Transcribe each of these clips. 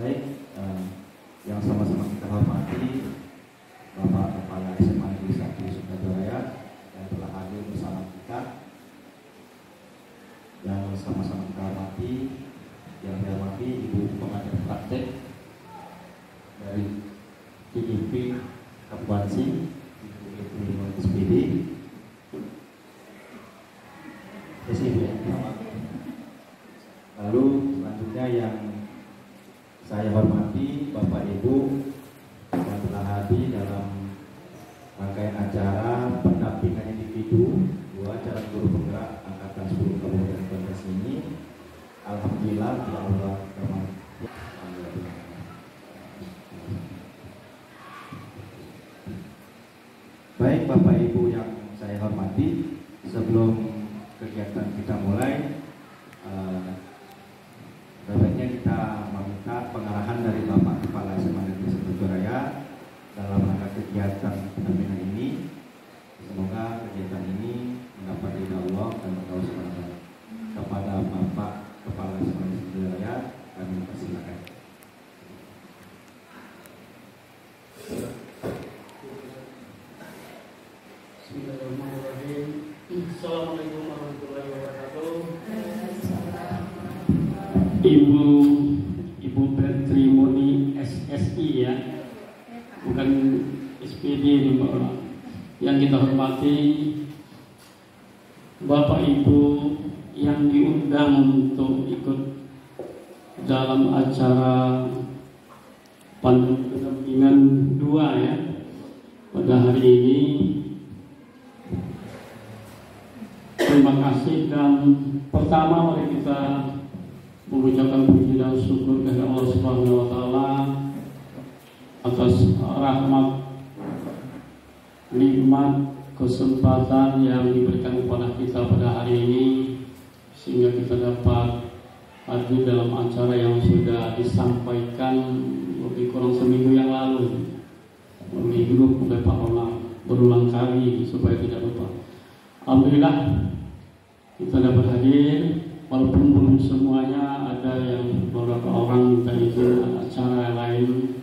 Baik, yang sama-sama kita hormati Bapak Kepala SMA Negeri 1 Sukajaya yang telah hadir bersama kita, yang sama-sama kita hormati, yang dihormati Ibu Pengajar Praktek dari TIP Kabupaten Ibu SPD, lalu selanjutnya yang saya hormati Bapak Ibu yang telah hadir dalam rangkaian acara pendampingan individu 2 calon guru penggerak angkatan 10 Kabupaten Kota ini. Alhamdulillah ya Allah. Baik Bapak Ibu yang saya hormati, sebelum kegiatan kita mulai, sebaiknya kita meminta pengarahan dari Bapak Kepala SMA Negeri 1 Sukajaya dalam rangka kegiatan pendampingan ini. Semoga kegiatan ini mendapat ridha Allah dan berkah SWT. Kepada Bapak Kepala SMA Negeri 1 Sukajaya kami persilakan. Bismillahirrahmanirrahim. Assalamualaikum warahmatullahi wabarakatuh. Ibu Petrimoni SSI ya, bukan SPD ini Mbak. Yang kita hormati Bapak Ibu yang diundang untuk ikut dalam acara pendampingan 2 ya pada hari ini. Terima kasih, dan pertama mari kita mengucapkan puji dan syukur kepada Allah Subhanahu wa taala atas rahmat, nikmat, kesempatan yang diberikan kepada kita pada hari ini sehingga kita dapat hadir dalam acara yang sudah disampaikan lebih kurang seminggu yang lalu oleh grup oleh Pak Ronald berulang kali supaya tidak lupa. Alhamdulillah kita dapat hadir, walaupun belum semuanya, ada yang beberapa orang minta izin acara lain,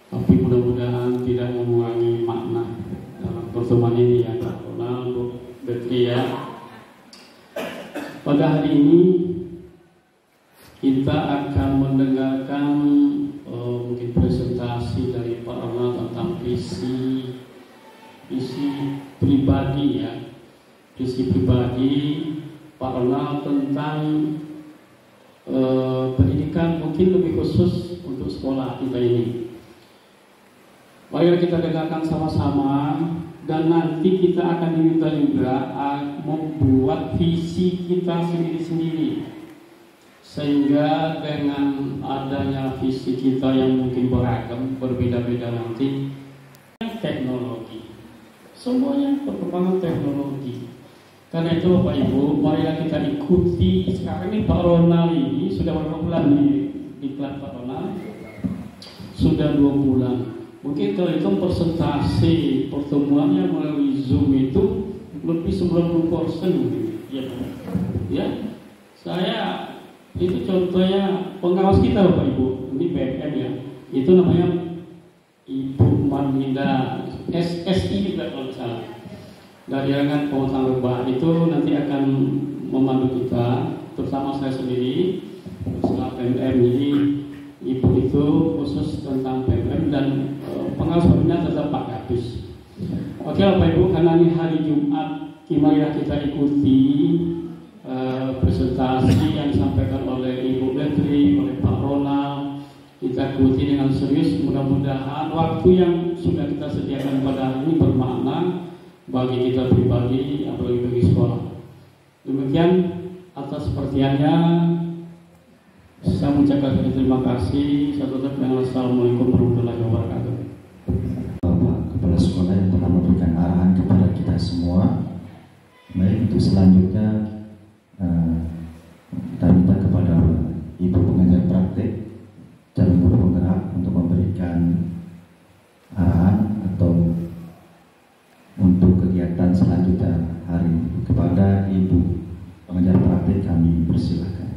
tapi mudah-mudahan tidak mengurangi makna dalam pertemuan ini ya Pak Ronald, Bu Betri ya. Pada hari ini kita akan mendengarkan mungkin presentasi dari Pak Ronald tentang visi pribadi ya, visi pribadi Pak Ronald tentang pendidikan, mungkin lebih khusus untuk sekolah kita ini. Mari kita dengarkan sama-sama, dan nanti kita akan diminta juga membuat visi kita sendiri-sendiri, sehingga dengan adanya visi kita yang mungkin beragam, berbeda-beda nanti, teknologi, semuanya perkembangan teknologi. Karena itu Bapak Ibu, marilah kita ikuti. Sekarang ini Pak Ronald ini sudah berapa bulan di kelas Pak Ronald? Sudah 2 bulan. Mungkin kalau itu persentase pertemuannya melalui Zoom itu lebih 90% ya. Ya, saya itu contohnya pengawas kita Bapak Ibu, ini BMM ya. Itu namanya Ibu Marlinda SSI juga kalau salah. Dari Rangan Pengetahuan Lebah itu nanti akan memandu kita, terutama saya sendiri setelah PMM. Jadi ibu itu khusus tentang PMM dan pengawas pembinaan tetap Pak Gabus. Oke Bapak Ibu, karena ini hari Jumat, marilah kita ikuti presentasi yang disampaikan oleh Ibu Betri, oleh Pak Ronald. Kita ikuti dengan serius, mudah-mudahan waktu yang sudah kita sediakan pada hari ini bermakna bagi kita pribadi, apalagi bagi sekolah. Demikian atas perhatiannya, saya mengucapkan terima kasih. Assalamualaikum warahmatullahi wabarakatuh. Bapak Kepala Sekolah yang telah memberikan arahan kepada kita semua. Baik, untuk selanjutnya kita minta kepada Ibu Pengajar Praktek calon guru penggerak untuk memberikan arahan atau untuk kegiatan selanjutnya hari ini. Kepada Ibu Pengajar Praktek kami persilakan.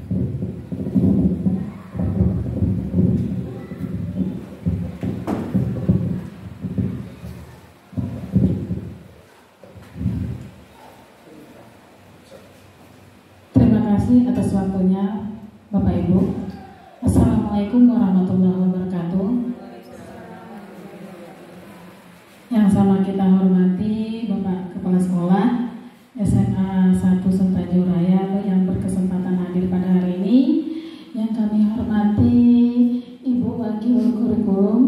Assalamualaikum warahmatullahi wabarakatuh. Yang sama kita hormati Bapak Kepala Sekolah SMA 1 Sentanjung Raya yang berkesempatan hadir pada hari ini. Yang kami hormati Ibu Wakil Kurikulum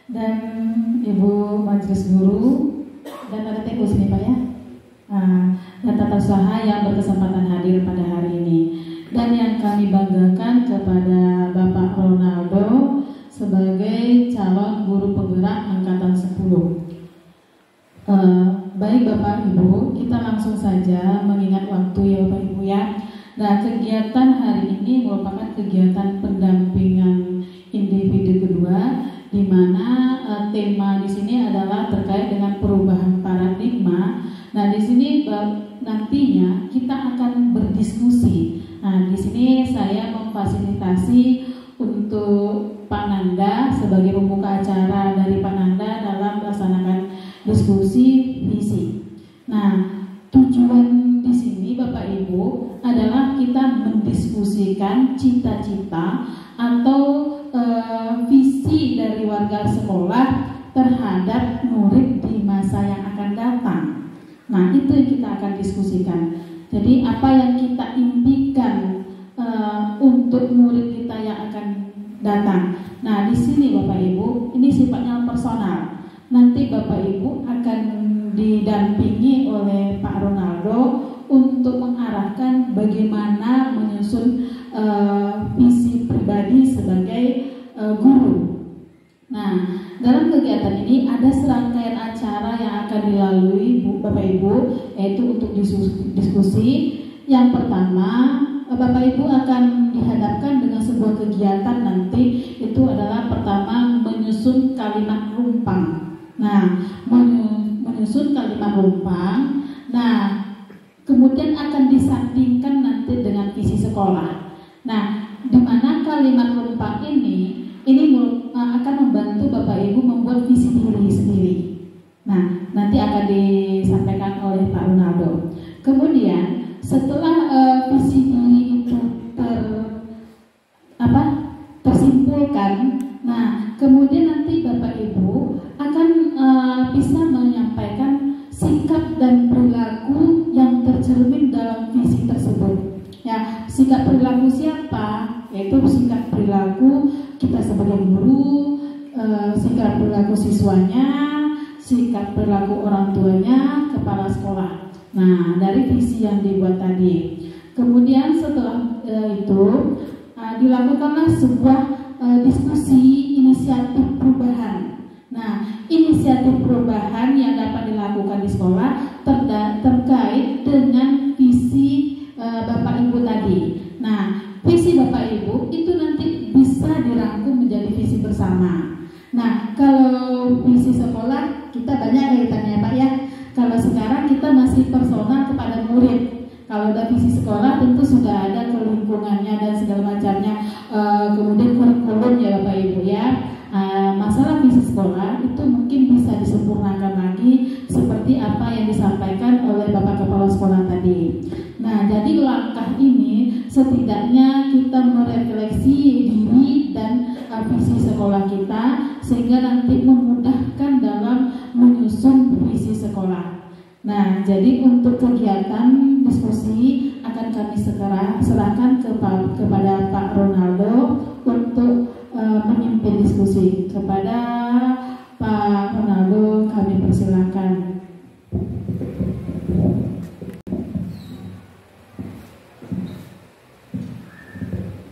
dan Ibu Majelis Guru dan ada TU sini Pak ya. Dan tata usaha yang berkesempatan hadir pada hari ini. Dan yang kami banggakan kepada Bapak Ronaldo sebagai calon guru penggerak angkatan 10. Baik Bapak Ibu, kita langsung saja mengingat waktu ya Bapak Ibu ya. Nah, kegiatan hari ini merupakan kegiatan pendampingan individu kedua, di mana tema di sini adalah terkait dengan perubahan paradigma. Nah, di sini nantinya kita akan berdiskusi. Nah, di sini saya memfasilitasi untuk Pak Nanda sebagai pembuka acara dari Pak Nanda dalam melaksanakan diskusi visi. Nah, tujuan di sini Bapak Ibu adalah kita mendiskusikan cita-cita atau visi dari warga sekolah terhadap murid di masa yang akan datang. Nah, itu yang kita akan diskusikan. Jadi apa yang kita impikan untuk murid kita yang akan datang. Nah, di sini Bapak Ibu, ini sifatnya personal. Nanti Bapak Ibu akan didampingi oleh Pak Ronaldo untuk mengarahkan bagaimana menyusun visi pribadi sebagai guru. Nah, dalam kegiatan ini ada serangkaian acara yang akan dilalui Bapak Ibu, yaitu untuk diskusi. Yang pertama, Bapak Ibu akan dihadapkan dengan sebuah kegiatan nanti, itu adalah pertama menyusun kalimat rumpang. Nah, menyusun kalimat rumpang. Nah, kemudian akan disandingkan nanti dengan visi sekolah. Nah, di mana kalimat rumpang ini akan membantu Bapak Ibu membuat visi diri sendiri. Nah, nanti akan disampaikan oleh Pak Ronaldo. Kemudian setelah visi diri itu tersimpulkan, nah kemudian nanti Bapak Ibu akan bisa menyampaikan sikap dan perilaku yang tercermin dalam visi tersebut. Ya, sikap perilaku siapa? Yaitu sikap perilaku kita sebagai guru, sikap perilaku siswanya, sikap perilaku orang tuanya, kepala sekolah. Nah, dari visi yang dibuat tadi. Kemudian setelah itu dilakukanlah sebuah diskusi inisiatif perubahan. Nah, inisiatif perubahan yang dapat dilakukan di sekolah terkait dengan visi Bapak Ibu tadi. Nah, visi Bapak Ibu itu nanti bisa dirangkum menjadi visi bersama. Nah, kalau visi sekolah kita banyak kaitannya Pak ya. Kalau sekarang kita masih personal kepada murid. Kalau ada visi sekolah tentu sudah ada ke lingkungannya dan segala macamnya. Kemudian kurikulum ya Bapak Ibu ya. Masalah visi sekolah itu mungkin bisa disempurnakan lagi seperti apa yang disampaikan oleh Bapak Kepala Sekolah tadi. Nah, jadi langkah ini setidaknya kita merefleksi diri dan visi sekolah kita sehingga nanti memudahkan dalam menyusun visi sekolah. Nah, jadi untuk kegiatan diskusi akan kami serahkan kepada Pak Ronaldo untuk memimpin diskusi. Kepada Pak Ronaldo kami persilakan.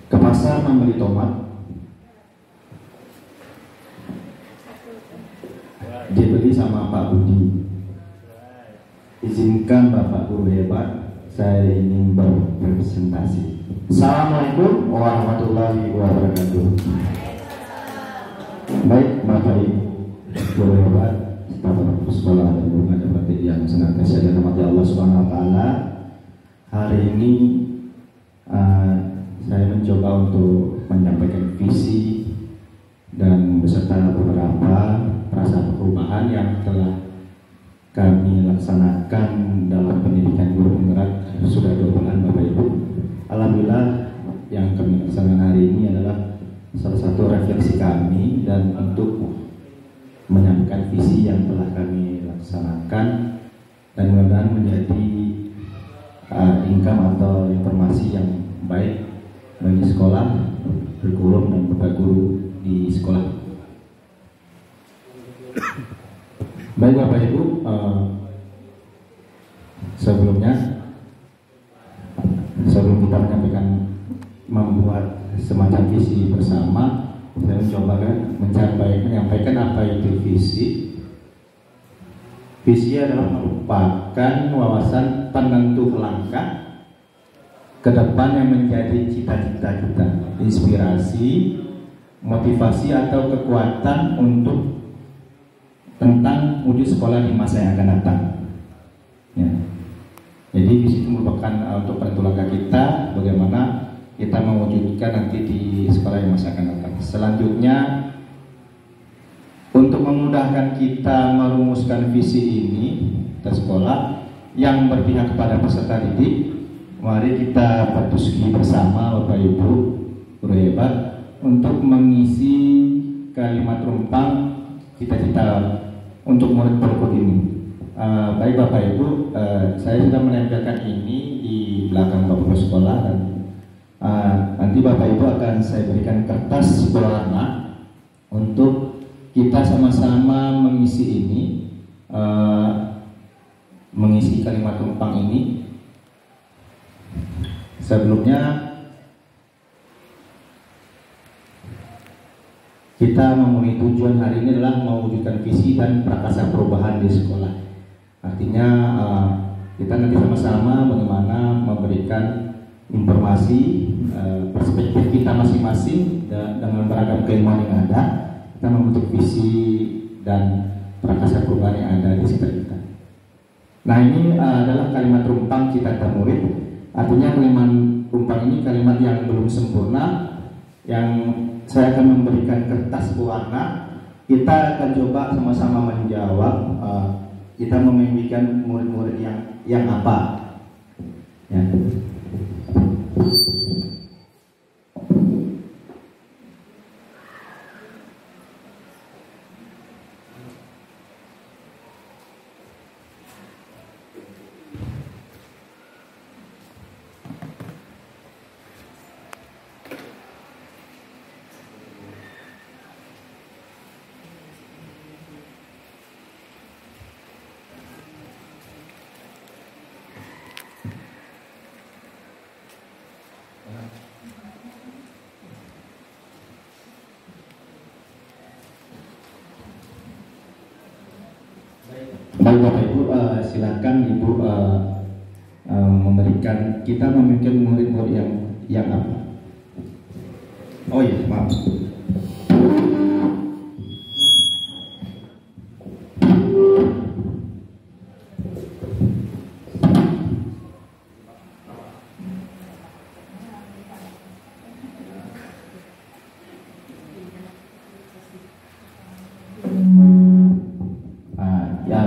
Ke pasar membeli tomat, dibeli sama Pak Budi. Izinkan Bapak Guru hebat, saya ingin berpresentasi. Assalamualaikum warahmatullahi wabarakatuh. Baik Bapak Ibu Guru hebat, staf sekolah dan guru dapat yang senantiasa dirahmati Allah Subhanahu Wa Taala. Hari ini saya mencoba untuk menyampaikan visi dan beserta beberapa perasaan perubahan yang telah kami laksanakan dalam pendidikan guru penggerak sudah 2 bulan Bapak Ibu. Alhamdulillah yang kami laksanakan hari ini adalah ini dan untuk menyampaikan visi yang telah kami laksanakan dan mudah-mudahan menjadi income atau informasi yang baik bagi sekolah, kurikulum dan bapak guru di sekolah. Baik Bapak Ibu, sebelum kita membuat semacam visi bersama, saya mencoba menyampaikan apa itu visi. Visi adalah merupakan wawasan penentu langkah ke depan yang menjadi cita-cita kita, inspirasi, motivasi atau kekuatan untuk tentang wujud sekolah di masa yang akan datang. Ya. Jadi visi itu merupakan untuk penentu langkah kita, bagaimana kita mewujudkan nanti di sekolah yang masa akan datang. Selanjutnya, untuk memudahkan kita merumuskan visi ini ke sekolah yang berpihak kepada peserta didik, mari kita berdiskusi bersama Bapak Ibu guru hebat untuk mengisi kalimat rumpang cita-cita untuk murid berikut ini. Baik Bapak Ibu, saya sudah menempelkan ini di belakang Bapak sekolah dan nanti Bapak Ibu akan saya berikan kertas berwarna untuk kita sama-sama mengisi ini, mengisi kalimat rumpang ini. Sebelumnya kita memenuhi tujuan hari ini adalah mewujudkan visi dan prakarsa perubahan di sekolah. Artinya kita nanti sama-sama bagaimana memberikan informasi perspektif kita masing-masing dengan beragam keilmuan yang ada. Kita membentuk visi dan prakarsa perubahan yang ada di sekitar kita. Nah, ini adalah kalimat rumpang cita-cita murid. Artinya kalimat rumpang ini kalimat yang belum sempurna, yang saya akan memberikan kertas berwarna. Kita akan coba sama-sama menjawab. Kita memimpikan murid-murid yang apa? Ya. Baik Bapak Ibu, silakan Ibu memberikan, kita memiliki murid-murid yang apa? Oh iya, maaf.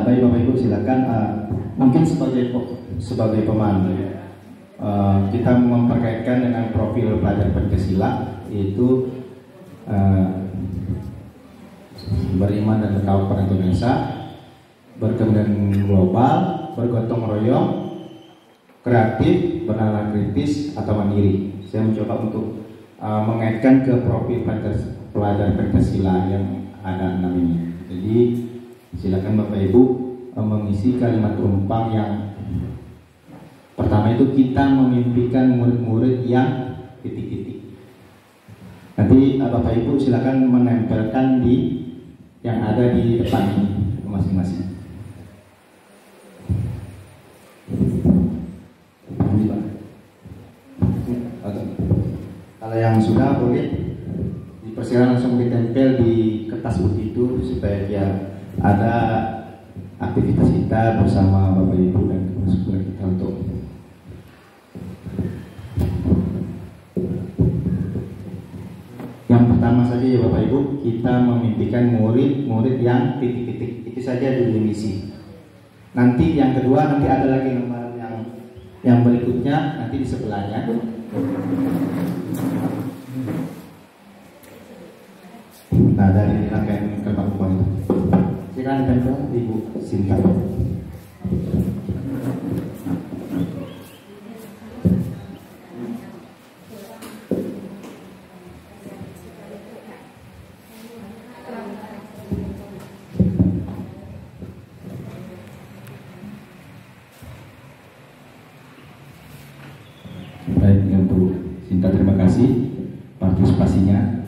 Baik Bapak Ibu, silakan mungkin sebagai pemandu kita memperkaitkan dengan profil pelajar Pancasila, yaitu beriman dan bertawakal pada Indonesia, berkepentingan global, bergotong royong, kreatif, bernalar kritis atau mandiri. Saya mencoba untuk mengaitkan ke profil pelajar Pancasila yang ada 6 ini. Jadi silakan Bapak Ibu mengisi kalimat rumpang yang pertama itu kita memimpikan murid-murid yang titik-titik. Nanti Bapak Ibu silakan menempelkan di yang ada di depan ini masing-masing. Kalau yang sudah boleh dipersilakan langsung ditempel di kertas putih itu supaya dia ada aktivitas kita bersama Bapak Ibu dan sekolah kita untuk yang pertama saja ya Bapak Ibu, kita memimpikan murid-murid yang titik-titik. Itu saja dulu misi. Nanti yang kedua, nanti ada lagi nomor yang berikutnya nanti di sebelahnya. Nah, dari rangkaian keempat poin itu. Silakan Tempo, Ibu Sinta. Baik, untuk Sinta terima kasih partisipasinya.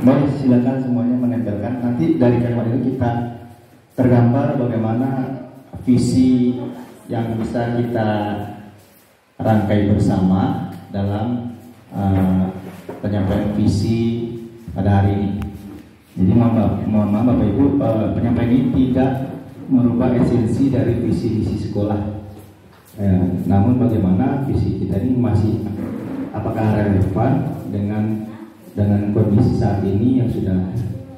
Baik, silakan semuanya menempelkan. Nanti dari kalimat ini kita tergambar bagaimana visi yang bisa kita rangkai bersama dalam penyampaian visi pada hari ini. Jadi mohon maaf Bapak Ibu, penyampaian ini tidak merubah esensi dari visi-visi sekolah. Namun bagaimana visi kita ini masih apakah relevan dengan kondisi saat ini yang sudah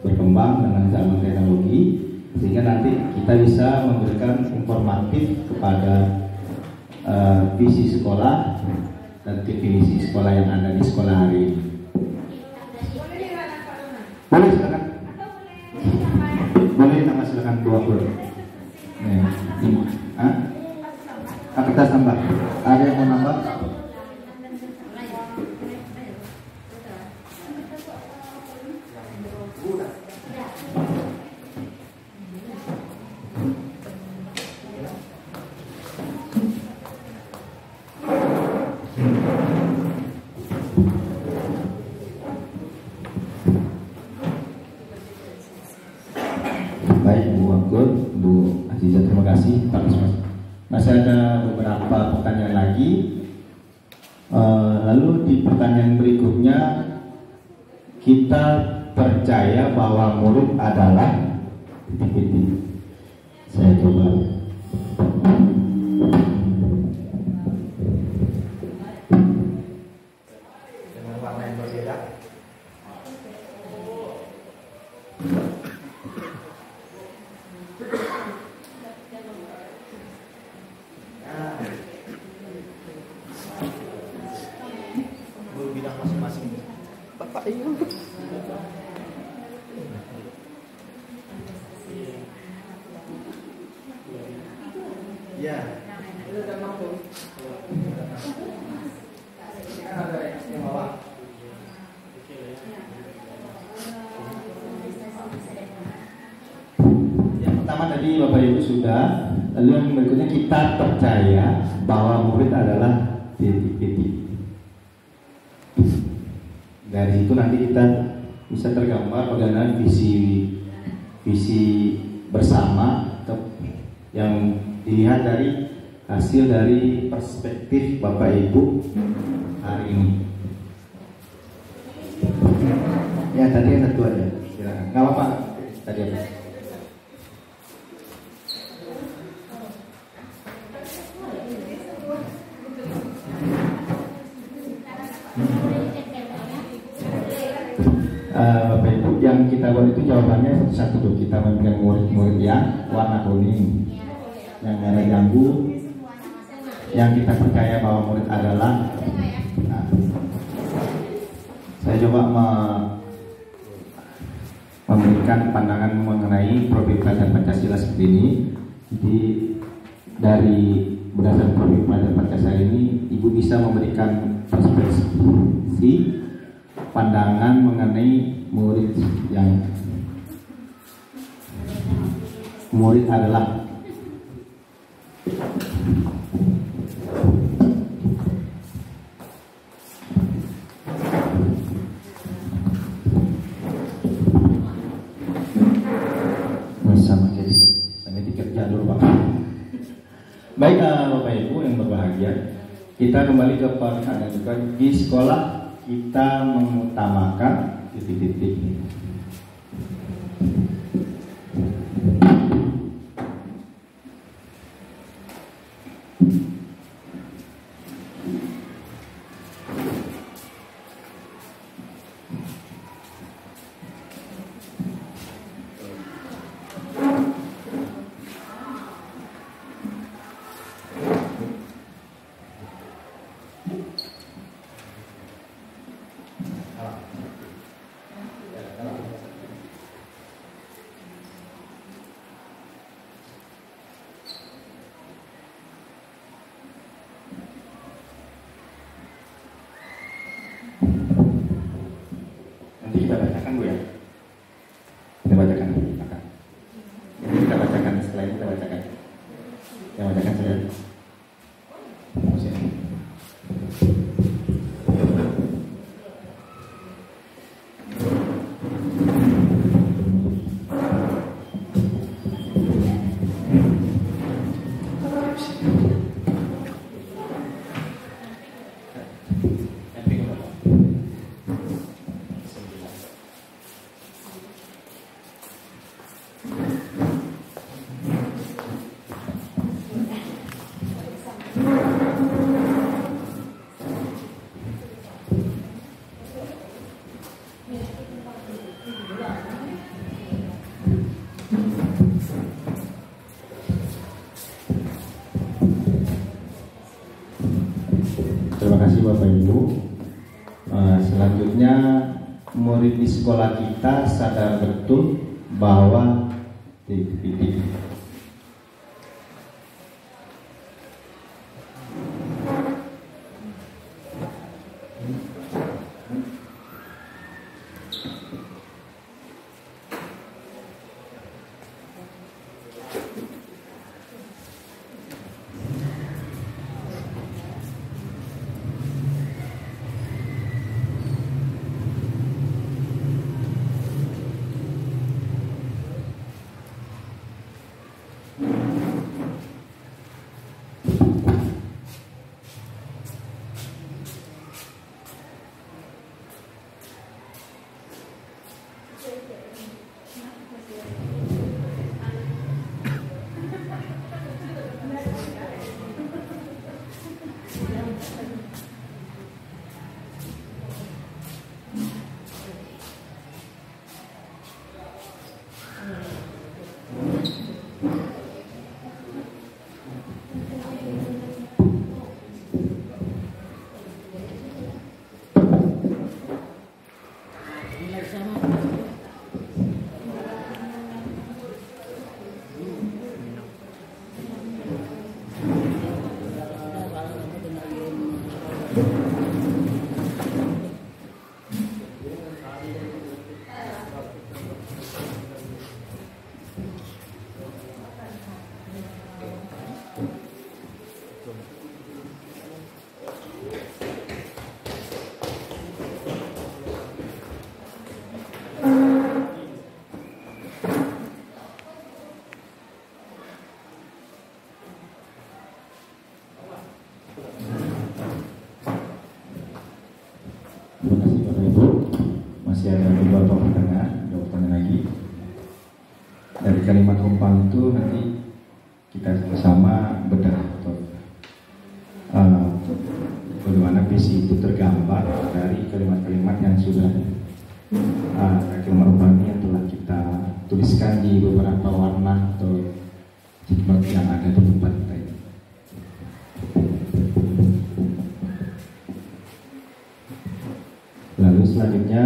berkembang dengan zaman teknologi, sehingga nanti kita bisa memberikan informatif kepada visi sekolah dan definisi sekolah yang ada di sekolah hari ini. Boleh silakan. Boleh tambah silakan 20. Kertas tambah. Ada yang mau nambah? Baik, Bu Anggur, Bu Aziza, terima kasih. Masih ada beberapa pertanyaan lagi. Lalu di pertanyaan berikutnya, kita percaya bahwa murid adalah titik-titik. Saya coba. Dengan warna yang berbeda. Bidang masing-masing. Bapak Ibu. Ya. Yang pertama tadi Bapak Ibu sudah. Lalu yang berikutnya kita percaya bahwa murid adalah titik-titik. Dari situ nanti kita bisa tergambar bagaimana visi bersama yang dilihat dari hasil dari perspektif Bapak Ibu hari ini. Ya tadi yang satu aja, silakan. Nggak apa-apa tadi apa? Bapak Ibu, yang kita buat itu jawabannya satu-satu dulu. Kita memberikan murid-murid yang warna kuning, yang merah jambu, yang kita percaya bahwa murid adalah. Nah, saya coba memberikan pandangan mengenai profil pelajar Pancasila seperti ini. Jadi dari berdasarkan profil pelajar Pancasila ini, Ibu bisa memberikan perspektif pandangan mengenai murid yang murid adalah. Sama tiket jalur Pak. Baik Bapak Ibu yang berbahagia, kita kembali ke ada juga di sekolah kita mengutamakan titik-titik. Nanti kita bacakan Bu ya. Kita bacakan akan. Ini kita bacakan, setelah ini kita bacakan. Yang bacakan saya. Terima kasih Bapak Ibu. Selanjutnya murid di sekolah kita sadar betul bahwa masih ada beberapa pertanyaan lagi. Dari kalimat umpan itu nanti kita sama bedah atau bagaimana visi itu tergambar dari kalimat-kalimat yang sudah kalimat umpan yang telah kita tuliskan di beberapa warna atau hikmat yang ada di tempat kita ini. Lalu selanjutnya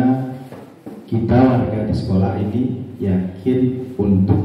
kita warga di sekolah ini yakin untuk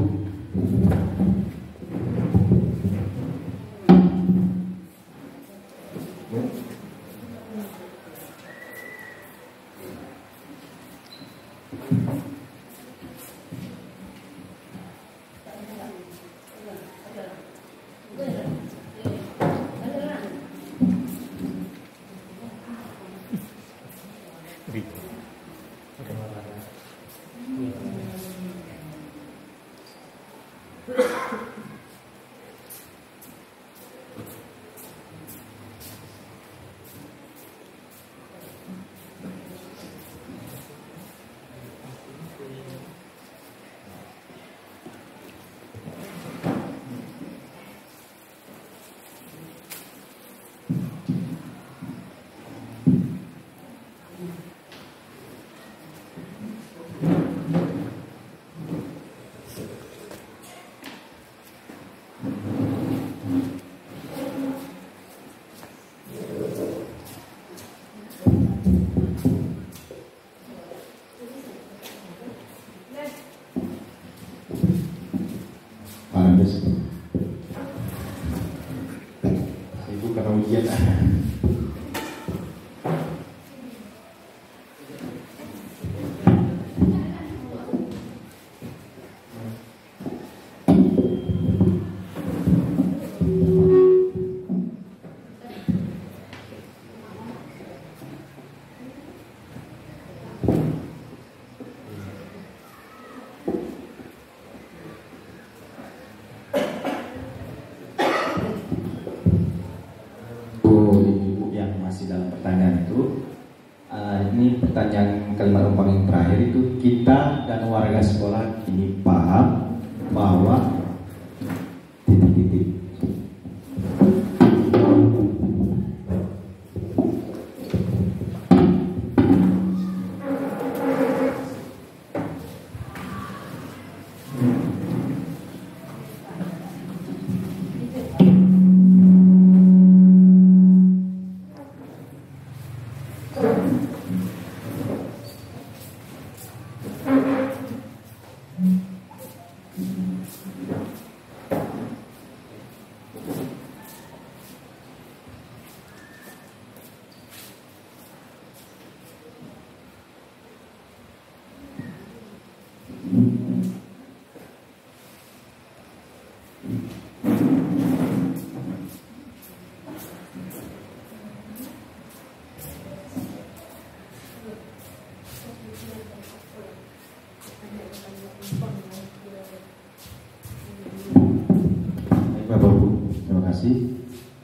pertanyaan itu. Ini pertanyaan kalimat rumpang yang terakhir itu, kita dan warga sekolah ini paham bahwa titik-titik.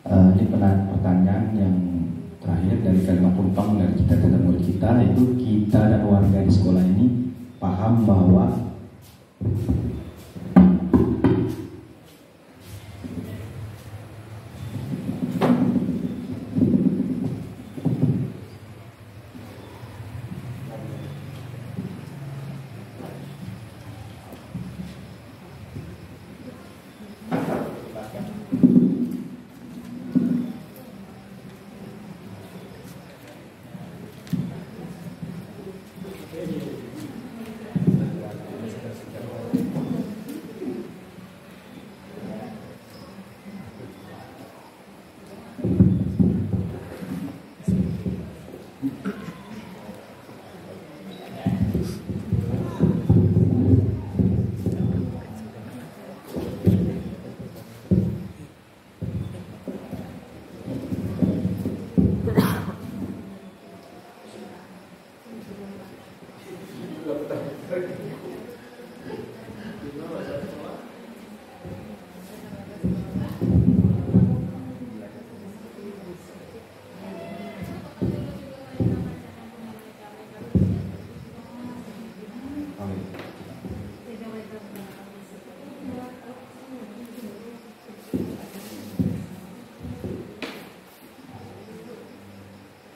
Ini pertanyaan yang terakhir dari kalimat rumpang dari kita dan murid kita, yaitu kita dan warga di sekolah ini paham bahwa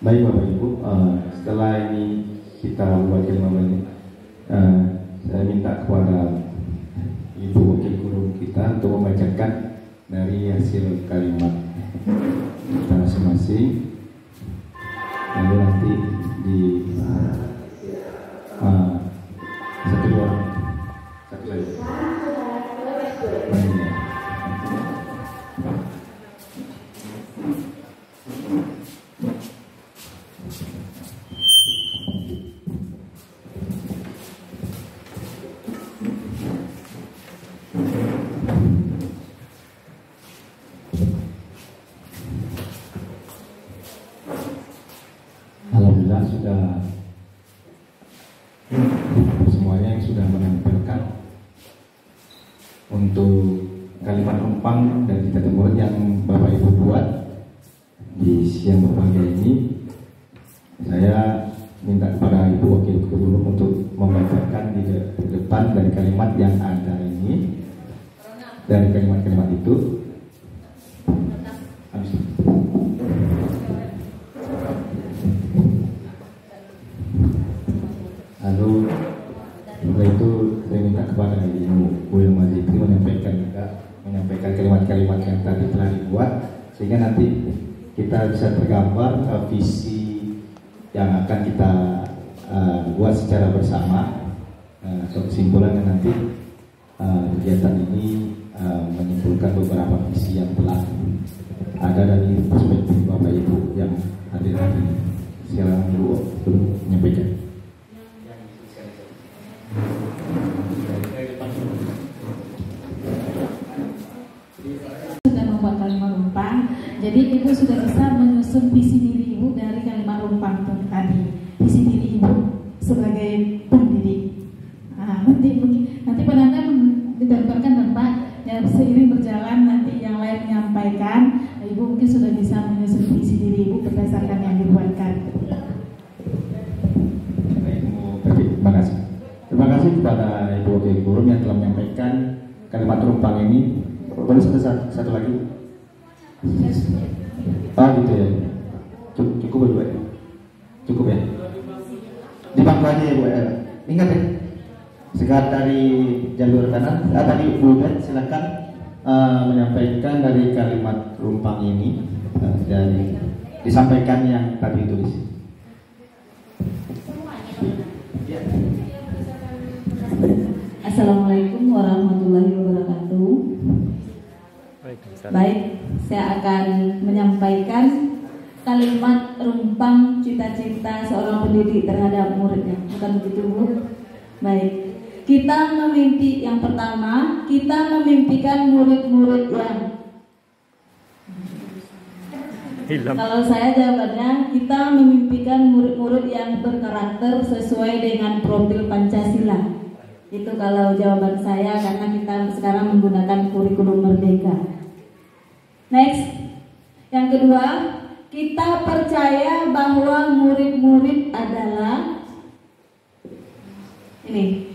baik Bapak Ibu, setelah ini kita wakil ini, saya minta kepada Ibu Wakil Guru kita untuk membacakan dari hasil kalimat kita masing-masing, lalu nanti di satu orang satu lagi. Alhamdulillah sudah semuanya yang sudah menampilkan untuk kalimat rumpang dan kita murid yang Bapak Ibu buat di siang berbahagia ini. Saya minta kepada Ibu Wakil Guru untuk membacakan di depan dari kalimat yang ada ini, dari kalimat-kalimat itu. Lalu setelah itu saya minta kepada Ibu Yang Mazikri menyampaikan kalimat-kalimat yang tadi telah dibuat, sehingga nanti kita bisa tergambar visi yang akan kita buat secara bersama. So, kesimpulannya nanti kegiatan ini menyimpulkan beberapa visi yang telah ada dari perspektif Bapak Ibu yang hadir hari ini. Silakan Ibu menyampaikan. Sudah membuat kalimat rumpang, jadi Ibu sudah bisa menyusun visi diri Ibu dari kalimat rumpang tadi. Visi diri Ibu sebagai pendidik. Nanti penanda digambarkan Pak, ya seiring berjalan nanti yang lain menyampaikan, Ibu mungkin sudah bisa menyusun visi diri Ibu berdasarkan yang dibuatkan. yang telah menyampaikan kalimat rumpang ini. Boleh satu lagi? Oh gitu ya. Cukup Bu. Cukup ya. Di bangku aja ya Bu. Ingat ya. Sekat dari jalur kanan. Tadi Bu Ben silakan menyampaikan dari kalimat rumpang ini dari disampaikan yang tadi ditulis. Assalamualaikum warahmatullahi wabarakatuh. Baik, saya akan menyampaikan kalimat rumpang cita-cita seorang pendidik terhadap muridnya. Bukan begitu Bu? Baik, kita memimpi, yang pertama, kita memimpikan murid-murid yang Kalau saya jawabannya, kita memimpikan murid-murid yang berkarakter sesuai dengan profil Pancasila. Itu kalau jawaban saya, karena kita sekarang menggunakan kurikulum merdeka. Next, yang kedua, kita percaya bahwa murid-murid adalah ini.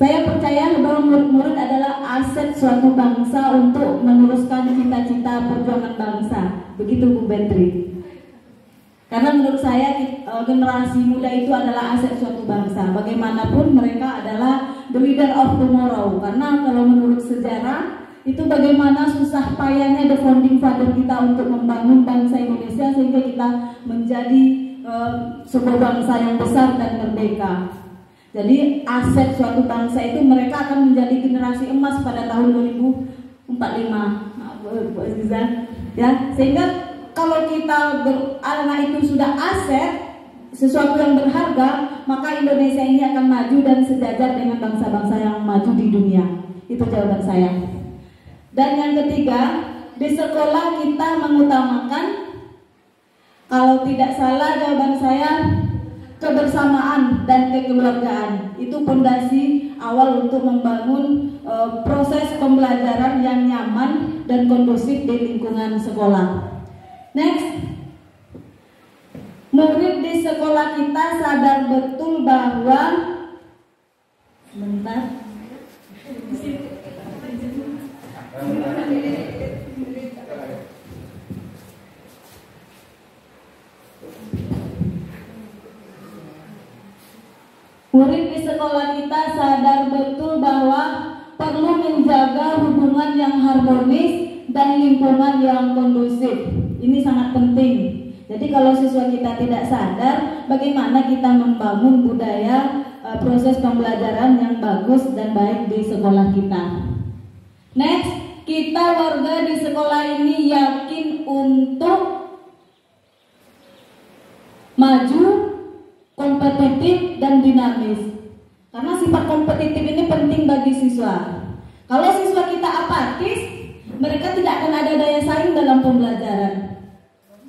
Saya percaya bahwa murid-murid adalah aset suatu bangsa untuk meneruskan cita-cita perjuangan bangsa. Begitu Bu Betri. Karena menurut saya generasi muda itu adalah aset suatu bangsa. Bagaimanapun mereka adalah the leader of tomorrow. Karena kalau menurut sejarah itu bagaimana susah payahnya the founding father kita untuk membangun bangsa Indonesia sehingga kita menjadi sebuah bangsa yang besar dan merdeka. Jadi aset suatu bangsa itu mereka akan menjadi generasi emas pada tahun 2045. Bu Aziza, ya, sehingga kalau kita anak itu sudah aset, sesuatu yang berharga, maka Indonesia ini akan maju dan sejajar dengan bangsa-bangsa yang maju di dunia. Itu jawaban saya. Dan yang ketiga, di sekolah kita mengutamakan, kalau tidak salah jawaban saya, kebersamaan dan kekeluargaan. Itu fondasi awal untuk membangun proses pembelajaran yang nyaman dan kondusif di lingkungan sekolah. Next, murid di sekolah kita sadar betul bahwa murid di sekolah kita sadar betul bahwa perlu menjaga hubungan yang harmonis dan lingkungan yang kondusif. Ini sangat penting. Jadi kalau siswa kita tidak sadar, bagaimana kita membangun budaya proses pembelajaran yang bagus dan baik di sekolah kita. Next, kita warga di sekolah ini yakin untuk maju, kompetitif dan dinamis. Karena sifat kompetitif ini penting bagi siswa. Kalau siswa kita apatis, mereka tidak akan ada daya saing dalam pembelajaran.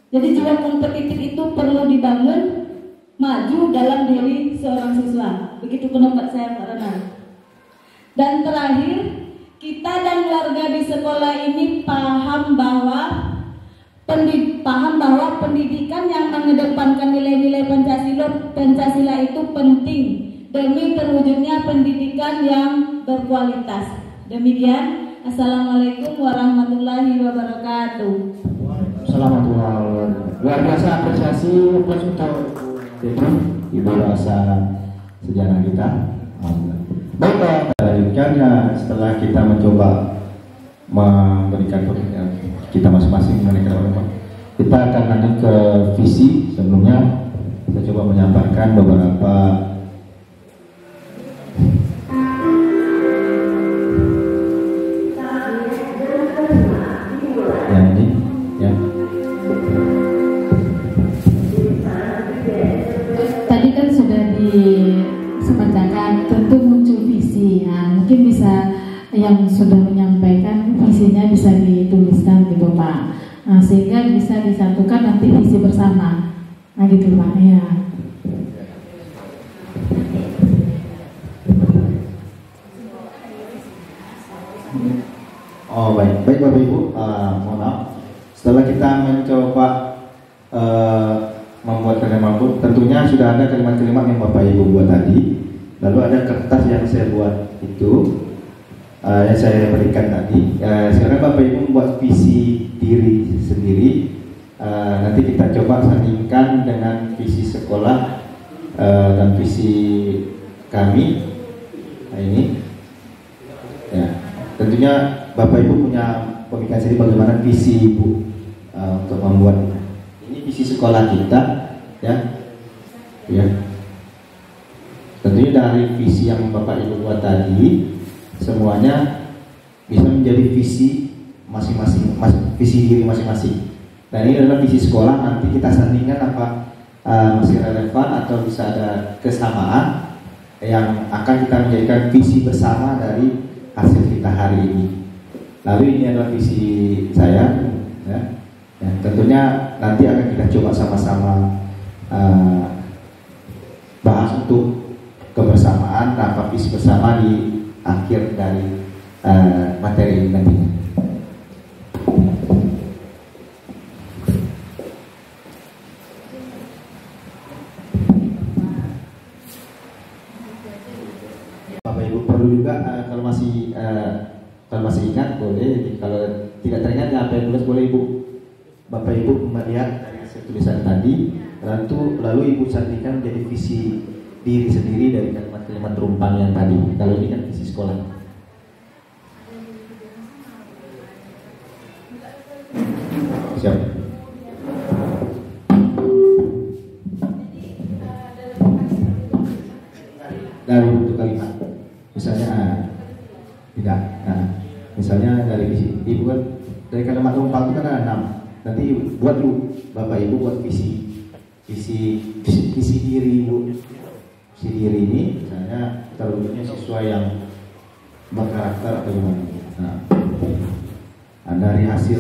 Jadi jiwa kompetitif itu perlu dibangun, maju dalam diri seorang siswa. Begitu pendapat saya, Pak Renal. Dan terakhir, kita dan keluarga di sekolah ini paham bahwa pendidikan yang mengedepankan nilai-nilai Pancasila itu penting demi terwujudnya pendidikan yang berkualitas. Demikian. Assalamualaikum warahmatullahi wabarakatuh. Assalamualaikum warahmatullahi wabarakatuh. Luar biasa apresiasi plus untuk Ibu rasa sejarah kita. Baik, selanjutnya setelah kita mencoba memberikan kita masing-masing mengenai kita akan lanjut ke visi. Sebelumnya saya coba menyampaikan beberapa Tadi kan sudah disepacakan, tentu muncul visi. Nah, mungkin bisa yang sudah menyampaikan visinya bisa dituliskan gitu Pak. Nah, sehingga bisa disatukan nanti visi bersama. Nah gitu Pak. Ya. Oh baik Bapak Ibu, mohon maaf. Setelah kita mencoba membuat kalimat, tentunya sudah ada kalimat-kalimat yang Bapak Ibu buat tadi. Lalu ada kertas yang saya buat itu. yang saya berikan tadi. Sekarang Bapak Ibu membuat visi diri sendiri. Nanti kita coba sandingkan dengan visi sekolah dan visi kami. Nah, ini ya, tentunya Bapak Ibu punya pemikiran sendiri bagaimana visi Ibu untuk membuat ini visi sekolah kita, ya. Tentunya dari visi yang Bapak Ibu buat tadi semuanya bisa menjadi visi masing-masing, visi diri masing-masing. Dan ini adalah visi sekolah. Nanti kita sandingkan apa masih relevan atau bisa ada kesamaan yang akan kita menjadikan visi bersama dari hasil kita hari ini. Lalu ini adalah visi saya, ya. Tentunya nanti akan kita coba sama-sama bahas untuk kebersamaan apa visi bersama di akhir dari materi ini nantinya. Bapak Ibu perlu juga kalau masih ingat boleh, kalau tidak teringat apa yang tulis boleh Ibu Bapak Ibu melihat dari hasil tulisan tadi, lalu Ibu sandingkan menjadi visi diri sendiri dari kalimat-kalimat rumpang yang tadi. Kalau ini kan visi sekolah. Siap. Dari bentuk kalimat, misalnya tidak. Nah, misalnya dari visi Ibu kan dari kalimat rumpang itu kan ada 6. Nanti buat dulu Bapak Ibu buat visi diri Ibu. Visi diri ini misalnya terwujudnya siswa yang berkarakter atau gimana. Nah, dari hasil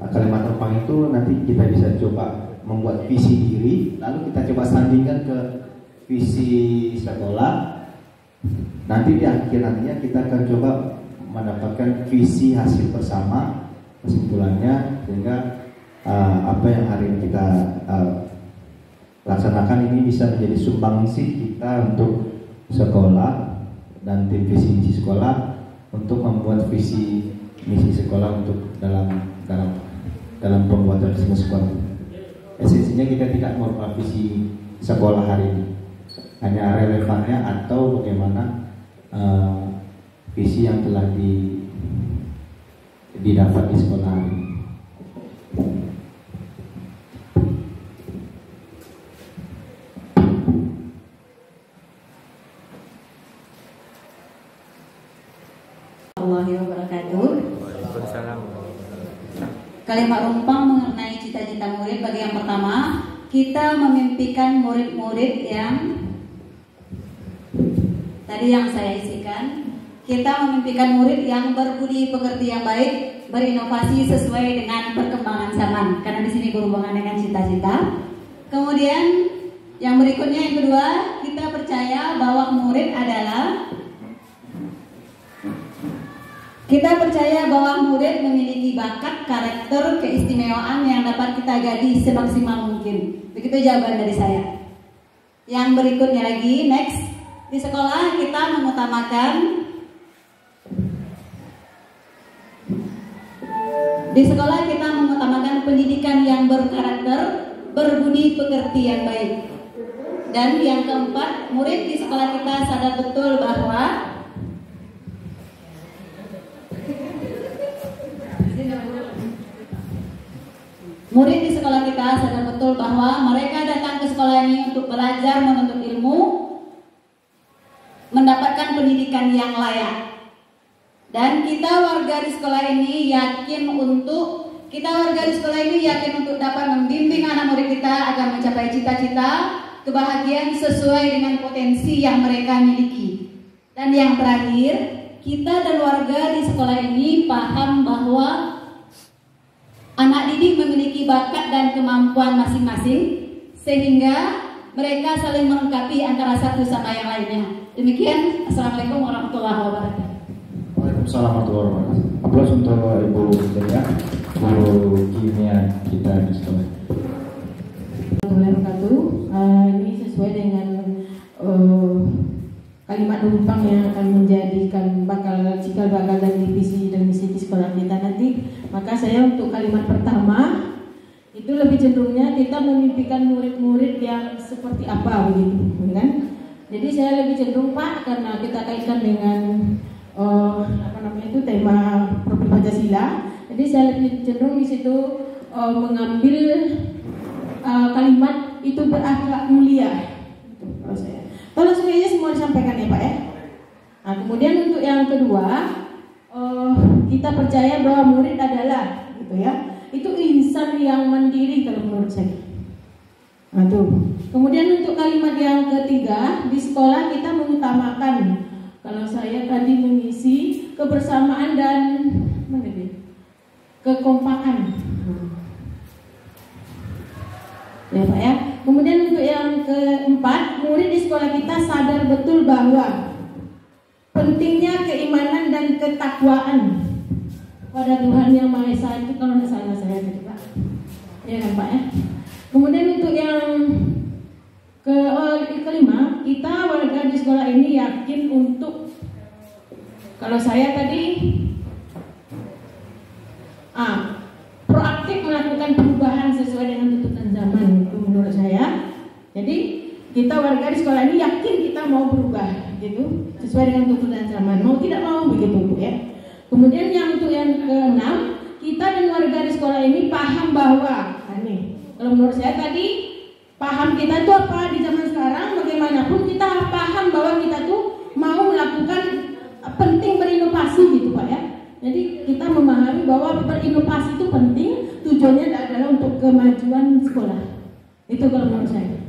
kalimat rumpang itu nanti kita bisa coba membuat visi diri, lalu kita coba sandingkan ke visi sekolah. Nanti di akhir nantinya kita akan coba mendapatkan visi hasil bersama, kesimpulannya, sehingga apa yang hari ini kita laksanakan ini bisa menjadi sumbangsi kita untuk sekolah dan tim visi misi sekolah untuk membuat visi misi sekolah untuk dalam pembuatan visi sekolah. Esensinya kita tidak merubah visi sekolah hari ini, hanya relevannya atau bagaimana visi yang telah didapat di sekolah hari ini. Kalimat rumpang mengenai cita-cita murid. Bagi yang pertama, kita memimpikan murid-murid yang tadi yang saya isikan. Kita memimpikan murid yang berbudi pekerti yang baik, berinovasi sesuai dengan perkembangan zaman. Karena di sini berhubungan dengan cita-cita. Kemudian yang berikutnya yang kedua, kita percaya bahwa murid adalah Kita percaya bahwa murid memiliki bakat, karakter, keistimewaan yang dapat kita gali semaksimal mungkin. Begitu jawaban dari saya. Yang berikutnya lagi, next. Di sekolah kita mengutamakan pendidikan yang berkarakter, berbudi pekerti yang baik. Dan yang keempat, murid di sekolah kita sadar betul bahwa mereka datang ke sekolah ini untuk belajar, menuntut ilmu, mendapatkan pendidikan yang layak. Dan kita warga di sekolah ini yakin untuk dapat membimbing anak murid kita agar mencapai cita-cita, kebahagiaan sesuai dengan potensi yang mereka miliki. Dan yang terakhir, kita dan warga di sekolah ini paham bahwa anak didik memiliki bakat dan kemampuan masing-masing, sehingga mereka saling melengkapi antara satu sama yang lainnya. Demikian, Assalamualaikum warahmatullahi wabarakatuh. Waalaikumsalam warahmatullahi wabarakatuh. Aplaus untuk Ibu Delia, guru kimia kita di sekolah. Wabarakatuh. Ini sesuai dengan kalimat numpang yang akan menjadikan cikal bakal dari visi dan misi di sekolah kita nanti. Maka saya untuk kalimat pertama itu lebih cenderungnya kita memimpikan murid-murid yang seperti apa begitu, kan? Jadi saya lebih cenderung Pak, karena kita kaitkan dengan tema Profil Pancasila. Jadi saya lebih cenderung di situ mengambil kalimat itu berakhlak mulia. Kalau saya, kalau semuanya semua disampaikan ya Pak ya. Nah, kemudian untuk yang kedua, kita percaya bahwa murid adalah, gitu ya, itu insan yang mandiri kalau menurut saya. Nah, tuh. Kemudian untuk kalimat yang ketiga, di sekolah kita mengutamakan, kalau saya tadi mengisi kebersamaan dan kekompakan. Ya Pak ya. Kemudian untuk yang keempat, murid di sekolah kita sadar betul bahwa pentingnya keimanan dan ketakwaan pada Tuhan Yang Maha Esa, itu kalau tidak salah saya tadi Pak. Ya kan Pak ya. Kemudian untuk yang kelima, kita warga di sekolah ini yakin untuk, kalau saya tadi proaktif melakukan perubahan sesuai dengan tuntutan zaman, itu menurut saya. Jadi kita warga di sekolah ini yakin kita mau berubah, gitu, sesuai dengan tuntutan zaman, mau tidak mau begitu Bu ya. Kemudian yang untuk yang keenam, kita dan warga di sekolah ini paham bahwa, kalau menurut saya tadi, paham kita itu apa di zaman sekarang, bagaimanapun kita paham bahwa kita tuh mau melakukan penting berinovasi gitu Pak ya. Jadi kita memahami bahwa berinovasi itu penting, tujuannya adalah untuk kemajuan sekolah. Itu kalau menurut saya.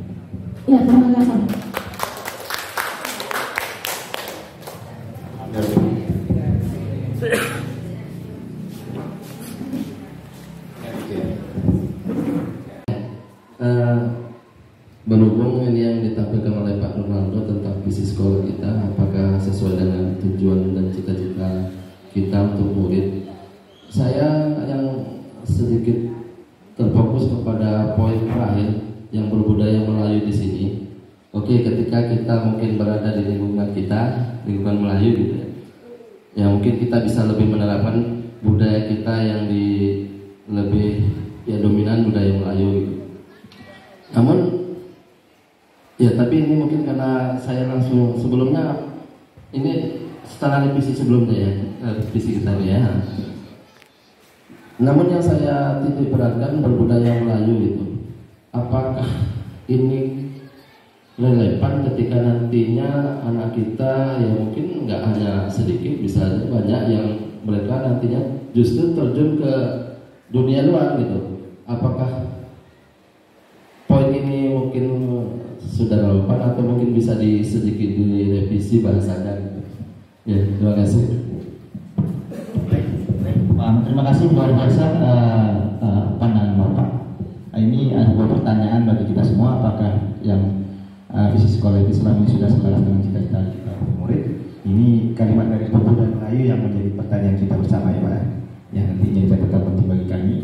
Ya, terima kasih. Berhubung ini yang ditampilkan oleh Pak Nurmanto tentang visi sekolah kita, apakah sesuai dengan tujuan dan cita-cita kita untuk murid? Saya yang sedikit terfokus kepada poin terakhir yang berbudaya Melayu di sini. Oke, ketika kita mungkin berada di lingkungan kita, lingkungan Melayu gitu ya, mungkin kita bisa lebih menerapkan budaya kita yang lebih dominan budaya Melayu gitu. Namun ya, tapi ini mungkin karena saya langsung sebelumnya ini setelah revisi sebelumnya ya, revisi kita ya. Namun yang saya titik beratkan berbudaya Melayu itu, apakah ini relevan ketika nantinya anak kita ya mungkin nggak hanya sedikit, bisa aja banyak yang mereka nantinya justru terjun ke dunia luar gitu. Apakah poin ini mungkin sudah relevan atau mungkin bisa sedikit direvisi bahasanya gitu. Ya, terima kasih. Terima kasih luar biasa pandangan Bapak. Ini ada beberapa pertanyaan bagi kita semua, apakah yang visi sekolah itu selama ini sudah selaras dengan cita-cita kita murid? Ini kalimat dari pemuda Melayu yang menjadi pertanyaan kita bersama ya Pak, yang nantinya tetap penting bagi kami.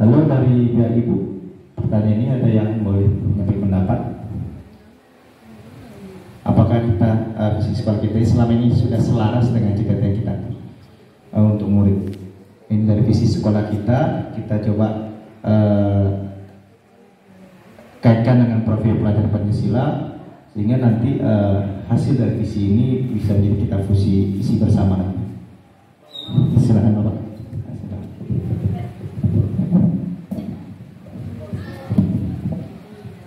Lalu dari pihak Ibu, pertanyaan ini ada yang boleh menyampaikan pendapat? Apakah kita visi sekolah kita selama ini sudah selaras dengan cita-cita kita untuk murid? Ini dari visi sekolah kita coba kaitkan dengan profil pelajar Pancasila, sehingga nanti hasil dari visi ini bisa menjadi kita fusi isi bersama nanti. Silakan Bapak.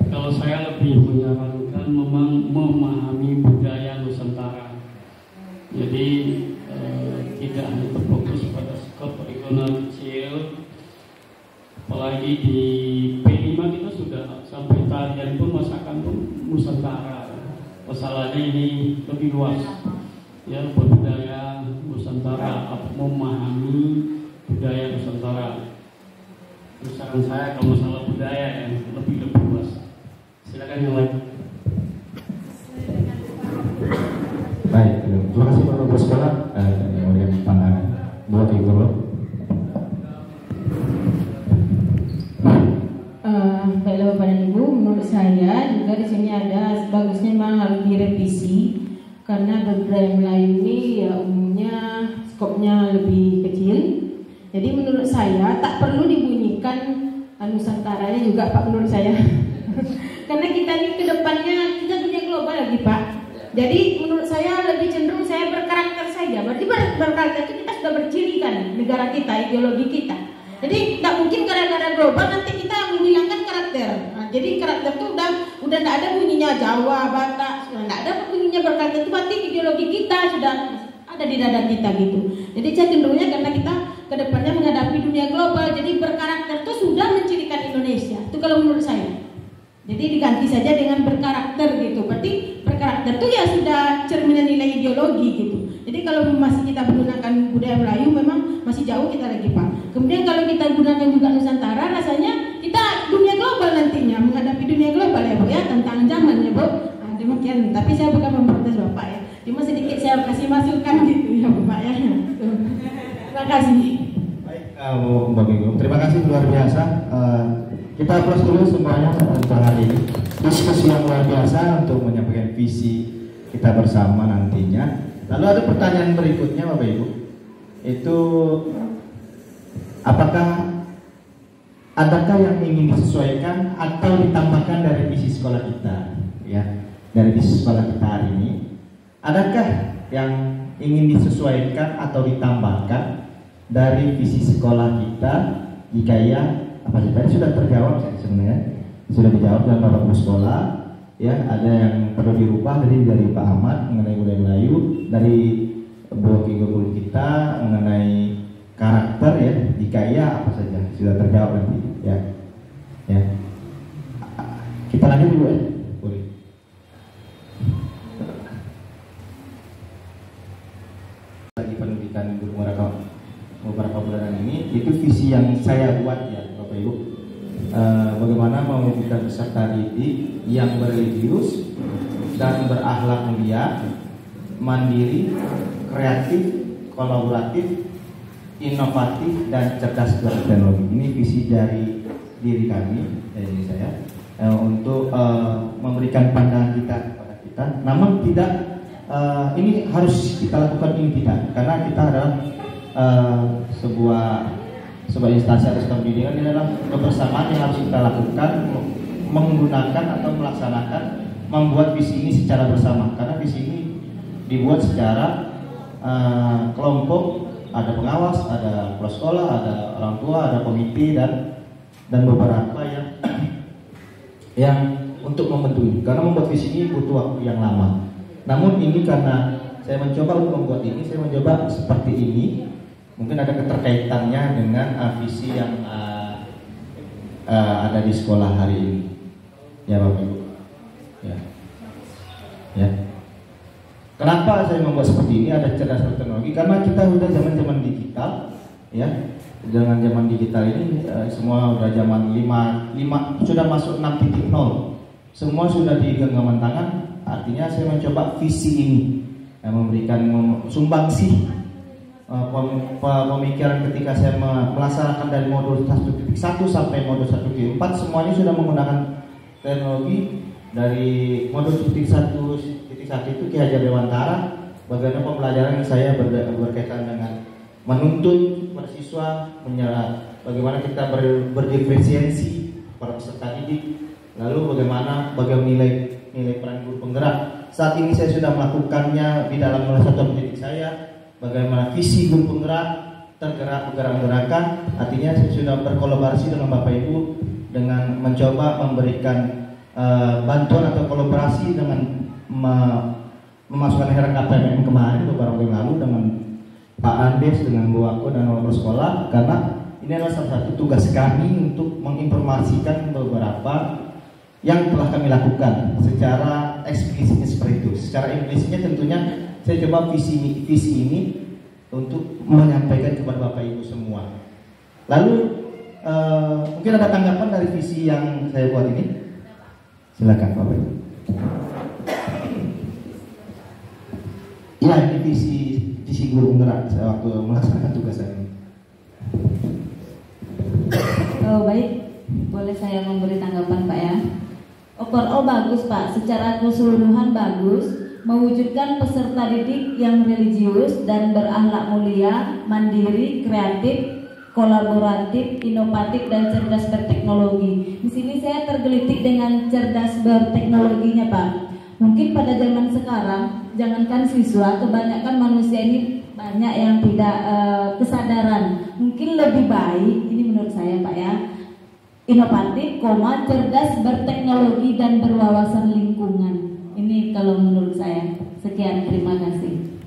Kalau saya lebih menyarankan memang memahami budaya Nusantara. Jadi tidak hanya terfokus pada skop regional kecil, apalagi di P5 kita sudah sampai tarian pun masakan pun Nusantara. Masalahnya ini lebih luas ya, budaya Nusantara, memahami budaya Nusantara. Saran saya kalau masalah budaya yang lebih luas. Silakan yang lain. Baik, terima kasih Pak Kepala Sekolah yang memberikan pandangan buat Ibu. Baiklah Bapak dan Ibu, menurut saya juga di sini ada bagusnya memang harus direvisi karena berbudaya Melayu ini ya umumnya skopnya lebih kecil. Jadi menurut saya tak perlu dibunyikan Nusantaranya juga Pak, menurut saya. Karena kita ini kedepannya kita dunia global lagi Pak. Jadi menurut saya lebih cenderung saya berkarakter saja. Berarti berkarakter itu kita sudah berciri kan negara kita, ideologi kita. Jadi tidak mungkin gara-gara global nanti kita menghilangkan karakter. Nah, jadi karakter itu udah tidak ada bunyinya Jawa, Batak, tidak ada bunyinya berkarakter itu berarti ideologi kita sudah ada di dada kita gitu. Jadi saya cenderungnya karena kita kedepannya menghadapi dunia global, jadi berkarakter itu sudah mencirikan Indonesia. Itu kalau menurut saya. Jadi diganti saja dengan berkarakter gitu. Berarti berkarakter itu ya sudah cerminan nilai ideologi gitu. Jadi kalau masih kita menggunakan budaya Melayu memang masih jauh kita lagi Pak. Kemudian kalau kita gunakan juga Nusantara, rasanya kita dunia global nantinya, menghadapi dunia global ya Bu ya, tantangan zaman ya Bu. Nah, demikian. Tapi saya bukan memprotes Bapak ya. Cuma sedikit saya kasih masukan gitu ya Bapak ya. Terima kasih. Baik, Mbak Minggu. Terima kasih luar biasa. Kita applause dulu semuanya untuk hari ini. Diskusi yang luar biasa untuk menyampaikan visi kita bersama nantinya. Lalu ada pertanyaan berikutnya Bapak Ibu. Itu adakah yang ingin disesuaikan atau ditambahkan dari visi sekolah kita? Ya, dari visi sekolah kita hari ini. Adakah yang ingin disesuaikan atau ditambahkan dari visi sekolah kita? Jika ya, apa sih? Tadi sudah terjawab sebenarnya, sudah dijawab dalam Bapak Ibu sekolah. Ya, ada yang perlu dirubah dari Pak Ahmad mengenai budaya Melayu, dari Bu Guru kita mengenai karakter ya. Jika ya, apa saja sudah terjawab nanti. Ya. Kita lanjut dulu ya. Boleh. Lagi pendidikan guru beberapa bulan ini itu visi yang saya buat ya Bapak Ibu. Bagaimana mewujudkan peserta didik yang religius dan berakhlak mulia, mandiri, kreatif, kolaboratif, inovatif dan cerdas berteknologi. Ini visi dari diri kami, dari saya, untuk memberikan pandangan kita kepada kita. Namun tidak ini harus kita lakukan ini tidak, karena kita adalah sebuah instansi atau pendidikan. Ini adalah kebersamaan yang harus kita lakukan, menggunakan atau melaksanakan, membuat visi ini secara bersama. Karena visi ini dibuat secara kelompok, ada pengawas, ada kepala sekolah, ada orang tua, ada komite dan beberapa yang untuk membentuk ini. Karena membuat visi ini butuh waktu yang lama. Namun ini karena saya mencoba untuk membuat ini, saya mencoba seperti ini. Mungkin ada keterkaitannya dengan visi yang ada di sekolah hari ini, ya Bapak Ibu. Ya. Kenapa saya membuat seperti ini? Ada cerdas berteknologi karena kita sudah zaman digital, ya. Dengan zaman digital ini semua sudah zaman 5 sudah masuk 6.0. Semua sudah di genggaman tangan. Artinya saya mencoba visi ini yang memberikan sumbangsi pemikiran ketika saya melaksanakan dari modul 1.1 sampai modul 1.4 semuanya sudah menggunakan teknologi. Dari modul 1.1 itu Ki Hajar Dewantara, bagaimana pembelajaran yang saya berkaitan dengan menuntut para siswa, bagaimana kita berdiferensiasi para peserta didik, lalu bagaimana nilai peran guru penggerak. Saat ini saya sudah melakukannya di dalam salah satu pendidik saya. Bagaimana visi guru penggerak, bergerak-gerakan. Artinya saya sudah berkolaborasi dengan Bapak Ibu dengan mencoba memberikan bantuan atau kolaborasi dengan memasukkan RKPM kemarin beberapa waktu lalu dengan Pak Andes, dengan Bu Ako dan Bapak Sekolah, karena ini adalah salah satu tugas kami untuk menginformasikan beberapa yang telah kami lakukan secara eksplisitnya seperti itu. Secara implisitnya tentunya saya coba visi ini untuk menyampaikan kepada Bapak Ibu semua. Lalu mungkin ada tanggapan dari visi yang saya buat ini? Silakan Bapak Ibu. Ya, ini visi guru penggerak saya waktu melaksanakan tugas saya. Oh baik, boleh saya memberi tanggapan Pak ya? Overall bagus Pak, secara keseluruhan bagus. mewujudkan peserta didik yang religius dan berakhlak mulia, mandiri, kreatif, kolaboratif, inovatif, dan cerdas berteknologi. Di sini saya tergelitik dengan cerdas berteknologinya, Pak. Mungkin pada zaman sekarang, jangankan siswa, kebanyakan manusia ini banyak yang tidak kesadaran. Mungkin lebih baik, ini menurut saya, Pak ya, inovatif, cerdas berteknologi dan berwawasan lingkungan. Ini kalau menurut saya. Sekian, terima kasih.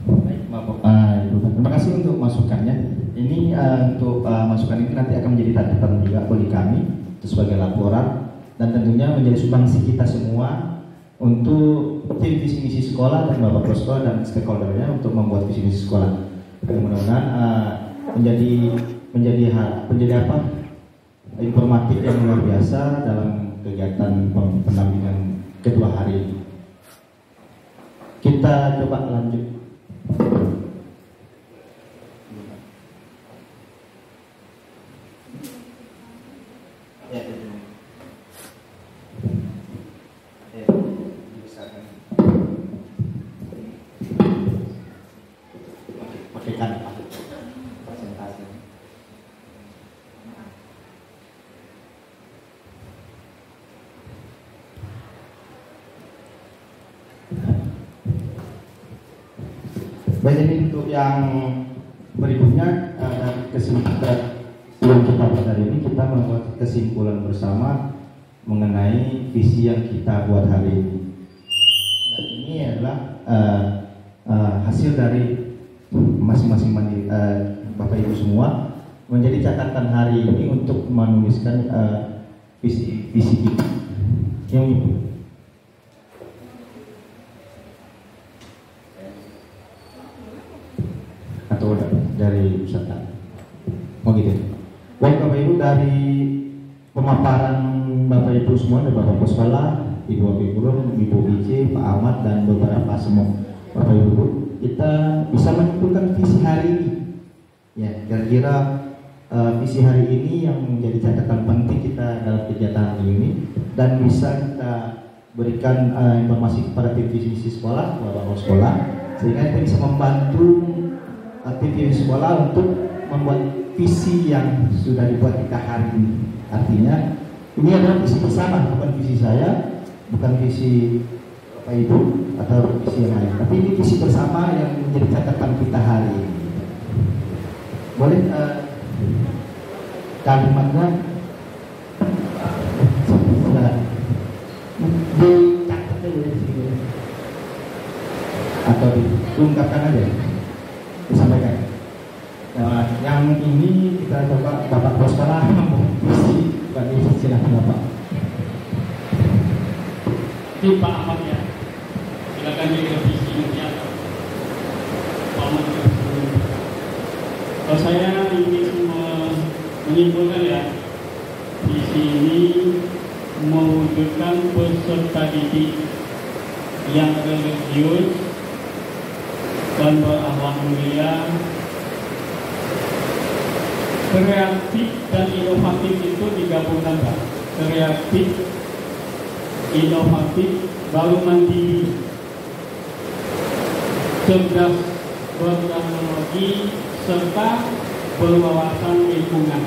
Baik, terima kasih untuk masukannya. Ini untuk masukan ini nanti akan menjadi catatan juga bagi kami sebagai laporan, dan tentunya menjadi sumbangsi kita semua untuk tim visi misi sekolah dan bapak kepala sekolah dan stakeholdernya untuk membuat visi misi sekolah. Mudah-mudahan menjadi informatif yang luar biasa dalam kegiatan pendampingan kedua hari ini. Kita coba lanjut. Baik, jadi untuk yang berikutnya dari kesimpulan kita pada hari ini, kita membuat kesimpulan bersama mengenai visi yang kita buat hari ini. Dan ini adalah hasil dari masing-masing Bapak Ibu semua menjadi catatan hari ini untuk menuliskan visi kita. Yang atau dari peserta. Oh gitu. Baik Bapak Ibu, dari pemaparan Bapak Ibu semua, dari Bapak Sekolah, Ibu Guru, Ibu IC, Pak Ahmad, dan beberapa semua Bapak Ibu, kita bisa menyimpulkan visi hari ini. Ya, kira-kira visi hari ini yang menjadi catatan penting kita dalam kegiatan hari ini, dan bisa kita berikan informasi kepada tim visi sekolah, Bapak Sekolah, sehingga kita bisa membantu tim sekolah untuk membuat visi yang sudah dibuat kita hari ini. Artinya ini adalah visi bersama, bukan visi saya, bukan visi Bapak Ibu atau visi yang lain, tapi ini visi bersama yang menjadi catatan kita hari ini. Boleh kalimatnya dicatat dulu atau diungkapkan aja, disampaikan. Nah, yang ini kita coba Bapak Bos Sekolah visi, bagi silahkan Bapak. Ini Pak Ahmad ya, silakan direvisi nanti atau Pak Ahmad. Kalau saya ingin menyimpulkan ya, visi ini mewujudkan peserta didik yang religius dan berakhlak mulia, kreatif dan inovatif. Itu digabungkan Pak. Kreatif, inovatif, baru mandiri, cerdas berteknologi, serta berwawasan lingkungan.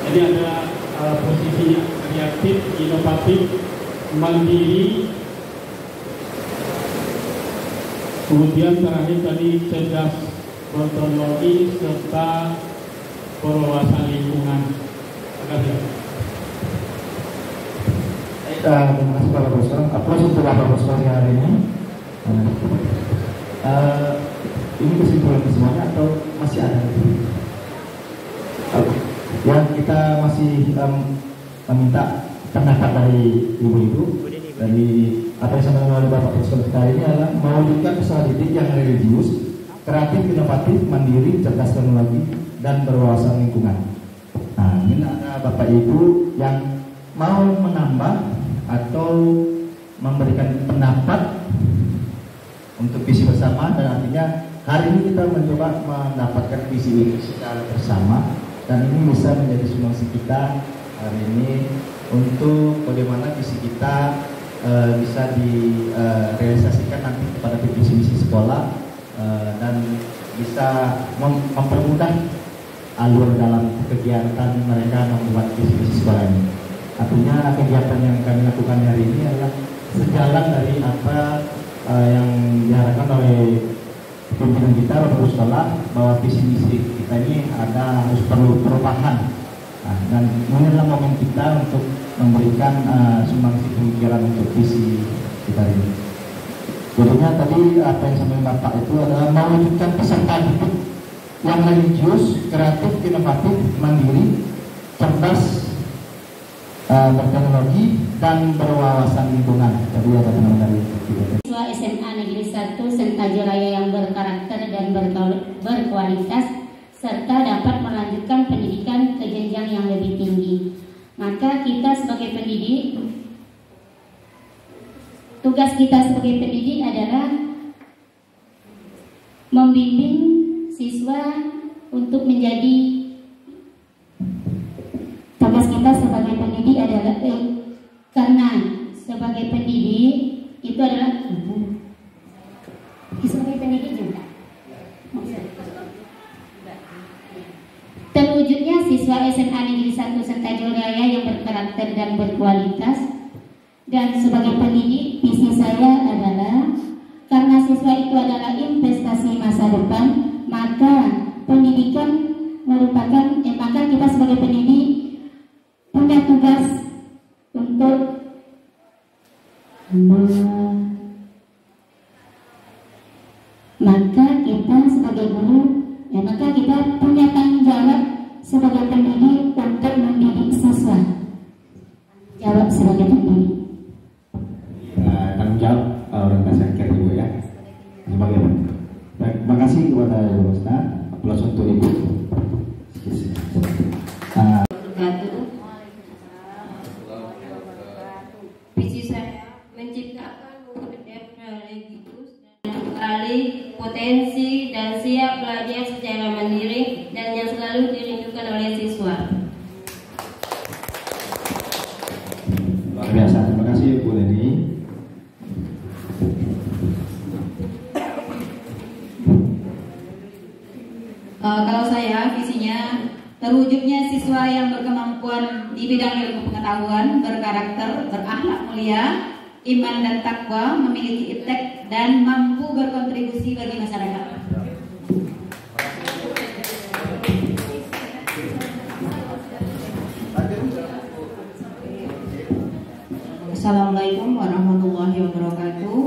Jadi ada posisinya kreatif, inovatif, mandiri, kemudian terakhir tadi cerdas berteknologi serta berwawasan lingkungan. Terima kasih. Terima kasih Bapak Bos. Aplaus untuk Bapak Bos hari ini. Ini kesimpulan semuanya atau masih ada? Yang kita masih meminta pendapat dari ibu-ibu dari apa yang disampaikan oleh Bapak Bos kita ini adalah mewujudkan peserta didik yang religius, kreatif, inovatif, mandiri, cerdas teknologi, dan berwawasan lingkungan. Nah, ini ada Bapak Ibu yang mau menambah atau memberikan pendapat untuk visi bersama, dan artinya hari ini kita mencoba mendapatkan visi ini secara bersama, dan ini bisa menjadi sumbangsi kita hari ini untuk bagaimana visi kita bisa direalisasikan nanti kepada visi misi sekolah dan bisa mempermudah alur dalam kegiatan mereka membuat visi misi sekolah ini. Artinya kegiatan yang kami lakukan hari ini adalah sejalan dari apa yang diharapkan oleh pimpinan kita waktu sekolah, bahwa visi misi kita ini harus perlu perubahan. Dan ini adalah momen kita untuk memberikan sumbangsi pemikiran untuk visi kita ini. Jadinya tadi apa yang disampaikan Bapak itu adalah mewujudkan peserta didik yang religius, kreatif, inovatif, mandiri, cerdas, berteknologi dan berwawasan lingkungan. Tadi ada teman dari siswa SMA Negeri 1 Sentajoraya yang berkarakter dan berkualitas serta dapat melanjutkan pendidikan ke jenjang yang lebih tinggi. Maka kita sebagai pendidik, tugas kita sebagai pendidik adalah membimbing siswa untuk menjadi tugas kita sebagai pendidik adalah karena sebagai pendidik itu adalah sebagai pendidik juga terwujudnya siswa SMA Negeri 1 Sentajoraya yang berkarakter dan berkualitas. Dan sebagai pendidik, visi saya adalah karena siswa itu adalah investasi masa depan, maka pendidikan merupakan maka kita sebagai pendidik punya tugas untuk maka kita sebagai guru maka kita punya tanggung jawab sebagai pendidik untuk mendidik siswa. Jawab sebagai pendidik. Tanggung jawab orientasi akhir Ibu ya. Sebagai baik, terima kasih kepada Ibu Ustaz. Aplaus untuk Ibu. Visi saya menciptakan murid yang religius dan sekali potensi dan siap belajar secara mandiri dan yang selalu dirindukan oleh siswa. Luar biasa, terima kasih Bu Leni. Kalau saya visinya terwujudnya siswa yang berkemampuan di bidang ilmu pengetahuan, berkarakter, berakhlak mulia, iman dan takwa, memiliki iptek dan mampu berkontribusi bagi masyarakat. Assalamualaikum warahmatullahi wabarakatuh.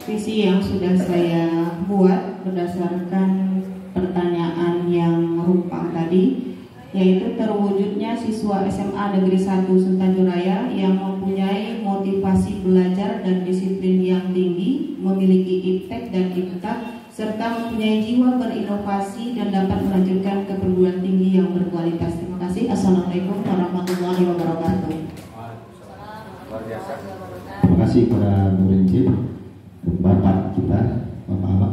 Visi yang sudah saya buat berdasarkan pertanyaan yang rumpang tadi, yaitu terwujudnya siswa SMA Negeri 1 Sentajoraya yang mempunyai motivasi belajar dan disiplin yang tinggi, memiliki iptek dan iptak, serta mempunyai jiwa berinovasi dan dapat melanjutkan ke perguruan tinggi yang berkualitas. Terima kasih. Assalamualaikum warahmatullahi wabarakatuh. Terima kasih kepada Bu Rinci, Bapak kita, Bapak Ahmad.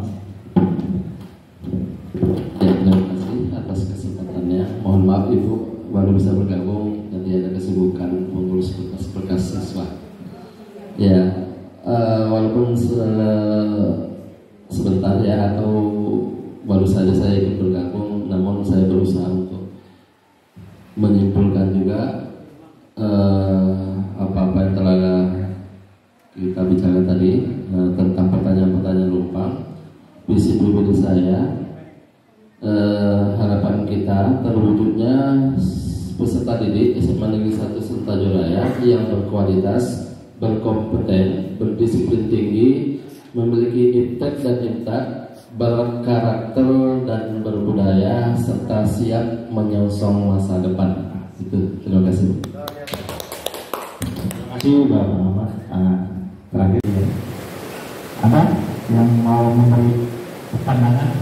Ya, terima kasih atas kesempatannya. Mohon maaf Ibu baru bisa bergabung, nanti ada kesibukan mengurus berkas siswa. Ya, walaupun sebentar ya atau baru saja saya ikut bergabung, namun saya berusaha untuk menyimpulkan juga apa-apa yang telah kita bicara tadi tentang pertanyaan-pertanyaan rumpang. Visi pribadi saya, harapan kita terwujudnya peserta didik SMA Negeri 1 Sentajoraya yang berkualitas, berkompeten, berdisiplin tinggi, memiliki iptek dan iptak, berkarakter dan berbudaya, serta siap menyongsong masa depan. Itu, terima kasih. Terima kasih Bapak Ahmad. Terakhir ya. Ada yang mau memberi pandangan?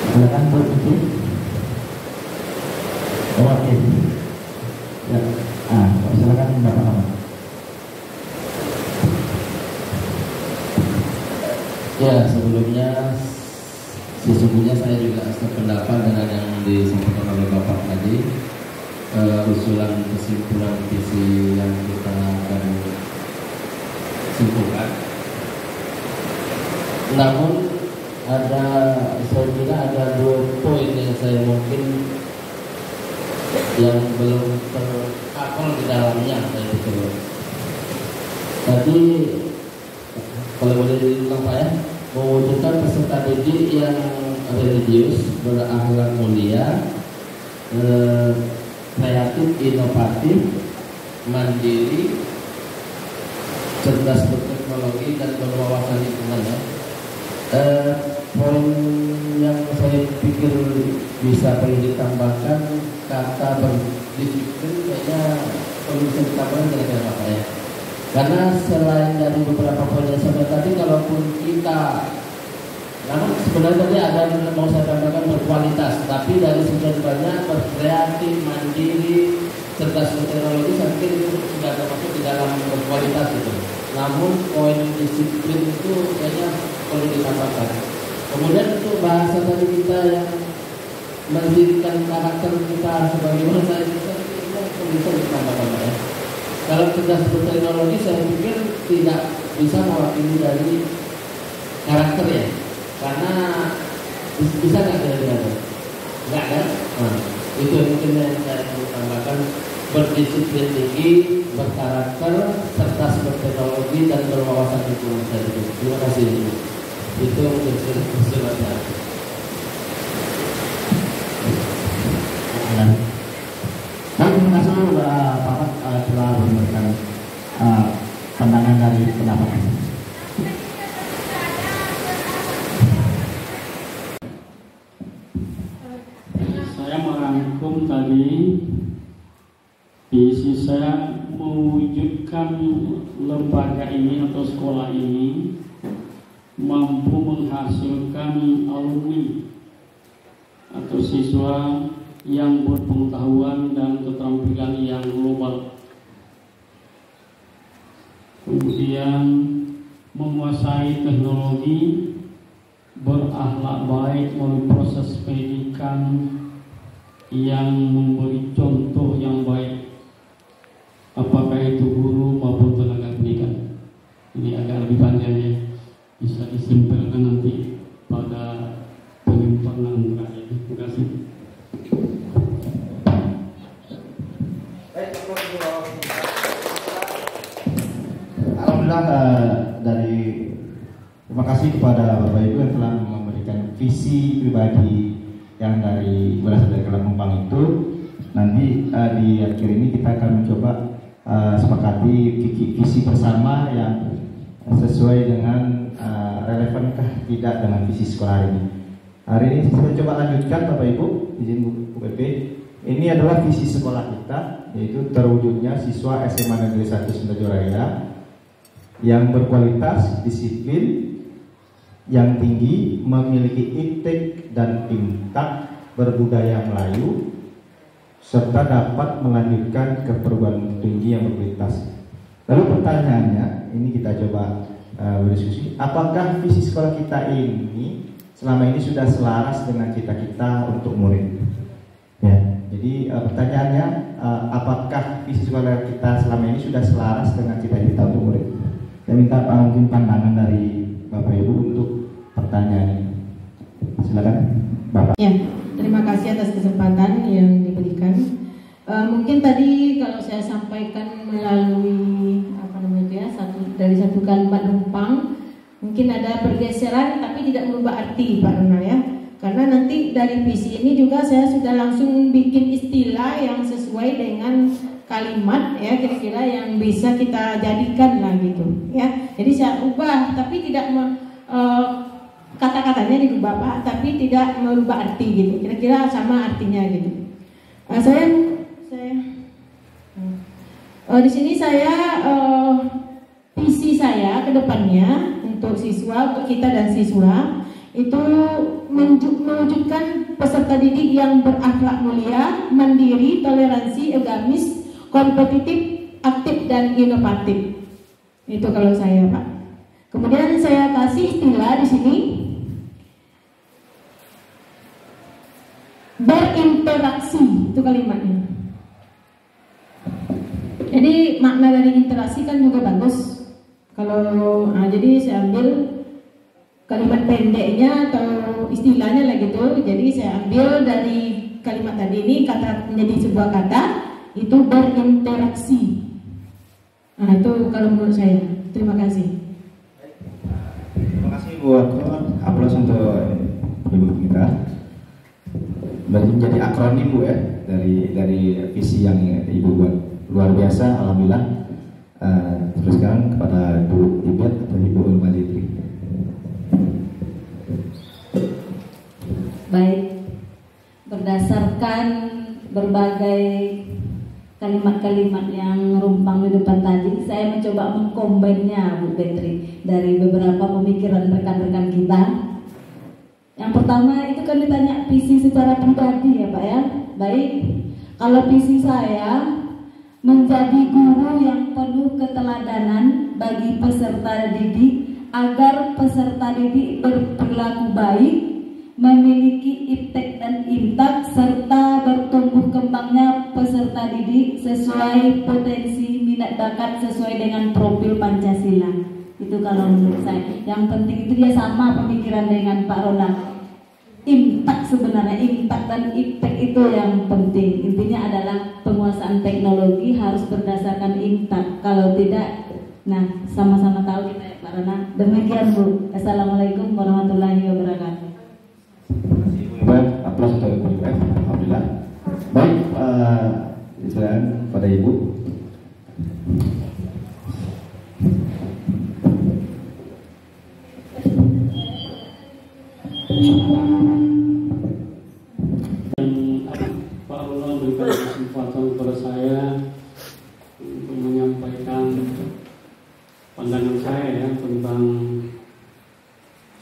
Silakan Bu Rinci. Oke. Ya. Silakan Bapak Ahmad. Ya, sebelumnya sesungguhnya saya juga sependapat dengan yang disampaikan oleh Bapak tadi, usulan kesimpulan visi yang kita akan simpulkan. Namun saya kira ada 2 poin yang saya mungkin yang belum terkapal di dalamnya. Tadi kalau boleh diulang Pak ya, mewujudkan peserta didik yang religius, berakhlak mulia, kreatif, inovatif, mandiri, cerdas berteknologi dan berwawasan lingkungan ya. Poin yang saya pikir bisa perlu ditambahkan, kata berdisiplin kayaknya perlu bisa ditambahkan kira-kira apa ya. Karena selain dari beberapa poin yang saya tadi, kalaupun kita, namun sebenarnya tadi ada mau saya tambahkan berkualitas, tapi dari sekian banyak berkreatif, mandiri, cerdas berteknologi, saya pikir itu sudah termasuk di dalam berkualitas itu. Namun poin disiplin itu kayaknya perlu ditambahkan. Kemudian untuk bahasa tadi kita yang mendirikan karakter kita sebagaimana saya bisa ditambahkan ya. Kalau cerdas berteknologi saya pikir tidak bisa mewakili dari karakter ya, karena bisa nggak kira-kira? Nggak kan? Nah, itu mungkin yang saya perlu tambahkan, berdisiplin tinggi, berkarakter, cerdas berteknologi dan berwawasan lingkungan saya itu. Terima kasih. Itu mungkin suratnya. Terima kasih Bapak telah memberikan pandangan dari pendapat. Saya merangkum tadi, visi saya mewujudkan lembaga ini atau sekolah ini mampu menghasilkan alumni atau siswa yang berpengetahuan dan keterampilan yang global, kemudian menguasai teknologi, berakhlak baik melalui proses pendidikan yang memberi contoh yang baik, apakah itu guru maupun tenaga pendidikan. Ini agak lebih panjang ya, bisa disimpulkan nanti pada penyimpangan terakhir. Terima kasih. Alhamdulillah, terima kasih kepada Bapak Ibu yang telah memberikan visi pribadi yang berasal dari Kelangkumpang itu. Nanti di akhir ini kita akan mencoba sepakati visi bersama yang sesuai dengan relevankah tidak dengan visi sekolah hari ini. Hari ini saya coba lanjutkan Bapak Ibu, izin Bu PP. Ini adalah visi sekolah kita, yaitu terwujudnya siswa SMA Negeri 1 Sentajoraya yang berkualitas, disiplin yang tinggi, memiliki etik dan tingkat berbudaya Melayu, serta dapat melanjutkan ke perguruan tinggi yang berkualitas. Lalu pertanyaannya, ini kita coba berdiskusi, apakah visi sekolah kita ini selama ini sudah selaras dengan cita-cita untuk murid? Ya, jadi pertanyaannya, apakah visi sekolah kita selama ini sudah selaras dengan cita-cita untuk murid? Saya minta mungkin pandangan dari Bapak Ibu untuk pertanyaan ini. Silakan Bapak. Ya, terima kasih atas kesempatan yang diberikan. Mungkin tadi kalau saya sampaikan melalui dari satu kalimat rumpang, mungkin ada pergeseran tapi tidak merubah arti Pak Ronald ya. Karena nanti dari visi ini juga saya sudah langsung bikin istilah yang sesuai dengan kalimat ya, kira-kira yang bisa kita jadikan lah gitu ya. Jadi saya ubah tapi tidak kata-katanya dirubah Pak, tapi tidak merubah arti gitu. Kira-kira sama artinya gitu. Di sini saya visi saya ke depannya untuk siswa, untuk kita dan siswa itu mewujudkan peserta didik yang berakhlak mulia, mandiri, toleransi, agamis, kompetitif, aktif dan inovatif. Itu kalau saya Pak. Kemudian saya kasih istilah di sini berinteraksi, itu kalimatnya. Jadi makna dari interaksi kan juga bagus. Kalau jadi saya ambil kalimat pendeknya atau istilahnya lah gitu. Jadi saya ambil dari kalimat tadi ini kata menjadi sebuah kata itu berinteraksi. Nah itu kalau menurut saya. Terima kasih. Terima kasih buat aplaus untuk ibu kita. Berarti menjadi akronim Bu ya dari visi yang ibu buat, luar biasa, alhamdulillah. Terus sekarang kepada Bu Ibet atau Ibu Ulma Litri. Baik, berdasarkan berbagai kalimat-kalimat yang rumpang di depan tadi, saya mencoba mengkombinnya Bu Petri dari beberapa pemikiran rekan-rekan kita. Yang pertama itu kan ditanya visi secara pribadi ya Pak ya. Baik, kalau visi saya menjadi guru yang penuh keteladanan bagi peserta didik agar peserta didik berperilaku baik, memiliki iptek dan imtak, serta bertumbuh kembangnya peserta didik sesuai potensi minat bakat sesuai dengan profil Pancasila. Itu kalau menurut saya. Yang penting itu dia sama pemikiran dengan Pak Ronald. Impak sebenarnya, impak dan iptek itu yang penting. Intinya adalah penguasaan teknologi harus berdasarkan impak. Kalau tidak, nah sama-sama tahu kita ya Pak Ronald. Demikian Bu. Assalamualaikum warahmatullahi wabarakatuh. Baik, aplaus untuk Ibu Ibet, alhamdulillah. Baik, silakan pada Ibu. Pak Allah berikan kesempatan kepada saya untuk menyampaikan pandangan saya ya tentang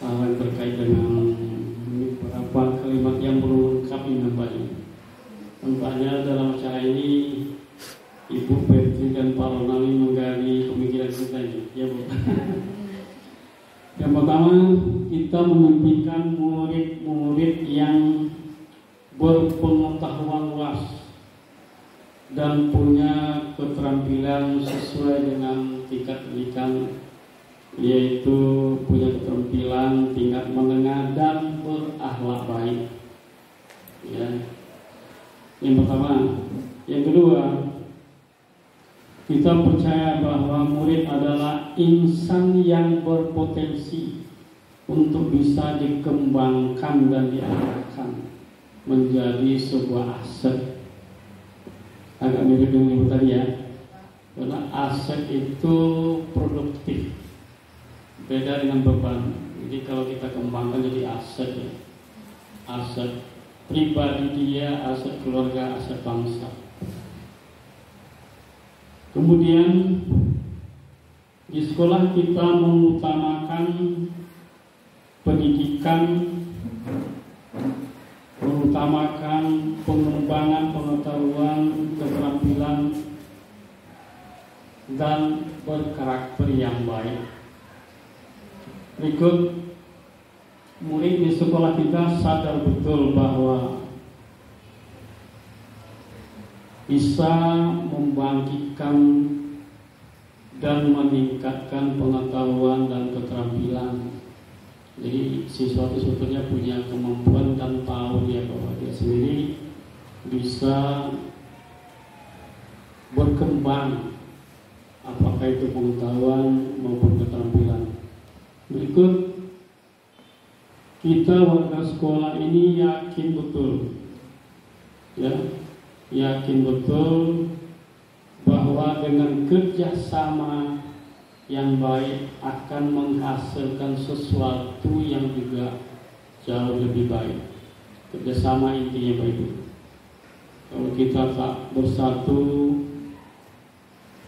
hal yang terkait dengan beberapa kalimat yang belum lengkap dengan baik. Tampaknya dalam acara ini Ibu Petri dan Pak Ronali menggali pemikiran kita ini, ya Bu. Yang pertama, kita memimpikan murid-murid yang berpengetahuan luas dan punya keterampilan sesuai dengan tingkat pendidikan, yaitu punya keterampilan tingkat menengah dan berakhlak baik. Ya. Yang pertama, yang kedua, kita percaya bahwa murid adalah insan yang berpotensi untuk bisa dikembangkan dan diarahkan menjadi sebuah aset. Agak mirip dengan ibu tadi ya, karena aset itu produktif, beda dengan beban. Jadi kalau kita kembangkan jadi aset ya, aset pribadi dia, aset keluarga, aset bangsa. Kemudian di sekolah kita mengutamakan pendidikan, mengutamakan pengembangan pengetahuan, keterampilan dan berkarakter yang baik. Berikut, murid di sekolah kita sadar betul bahwa bisa membangkitkan dan meningkatkan pengetahuan dan keterampilan. Jadi siswa itu sebetulnya punya kemampuan dan tahu dia bahwa dia sendiri bisa berkembang, apakah itu pengetahuan maupun keterampilan. Berikut, kita warga sekolah ini yakin betul, ya, yakin betul bahwa dengan kerjasama yang baik akan menghasilkan sesuatu yang juga jauh lebih baik. Kerjasama intinya Pak Ibu. Kalau kita tak bersatu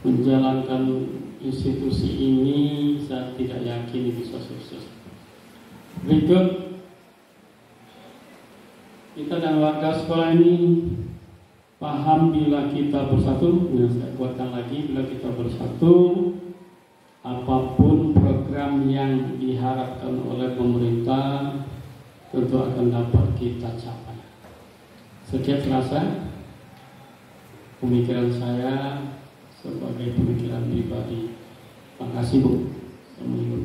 menjalankan institusi ini, saya tidak yakin bisa sukses. Berikut, kita dan warga sekolah ini paham bila kita bersatu, saya kuatkan lagi, bila kita bersatu, apapun program yang diharapkan oleh pemerintah tentu akan dapat kita capai. Sekian terasa pemikiran saya sebagai pemikiran pribadi. Terima kasih Bu. Assalamualaikum.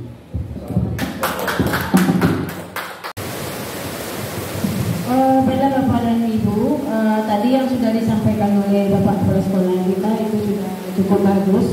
Baiklah Bapak dan Ibu, tadi yang sudah disampaikan oleh Bapak Kepala Sekolah kita itu sudah cukup bagus.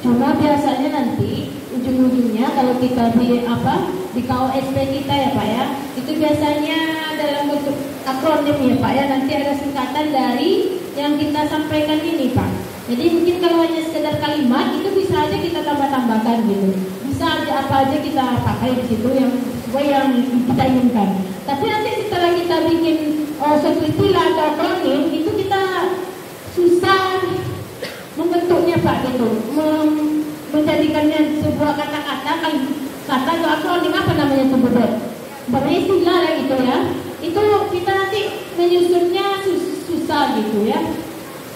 Cuma biasanya nanti ujung-ujungnya kalau kita di KOSP kita ya Pak ya, itu biasanya dalam bentuk akronim ya Pak ya, nanti ada singkatan dari yang kita sampaikan ini Pak. Jadi mungkin kalau hanya sekedar kalimat itu bisa aja kita tambah-tambahkan gitu. Bisa aja apa aja kita pakai di situ yang sesuai yang kita inginkan. Tapi nanti setelah kita bikin suatu istilah atau akronim itu kita susah membentuknya Pak gitu, menjadikannya sebuah kata-kata atau akronim apa namanya itu betul. Namanya istilah lah gitu ya. Itu kita nanti menyusunnya susah gitu ya.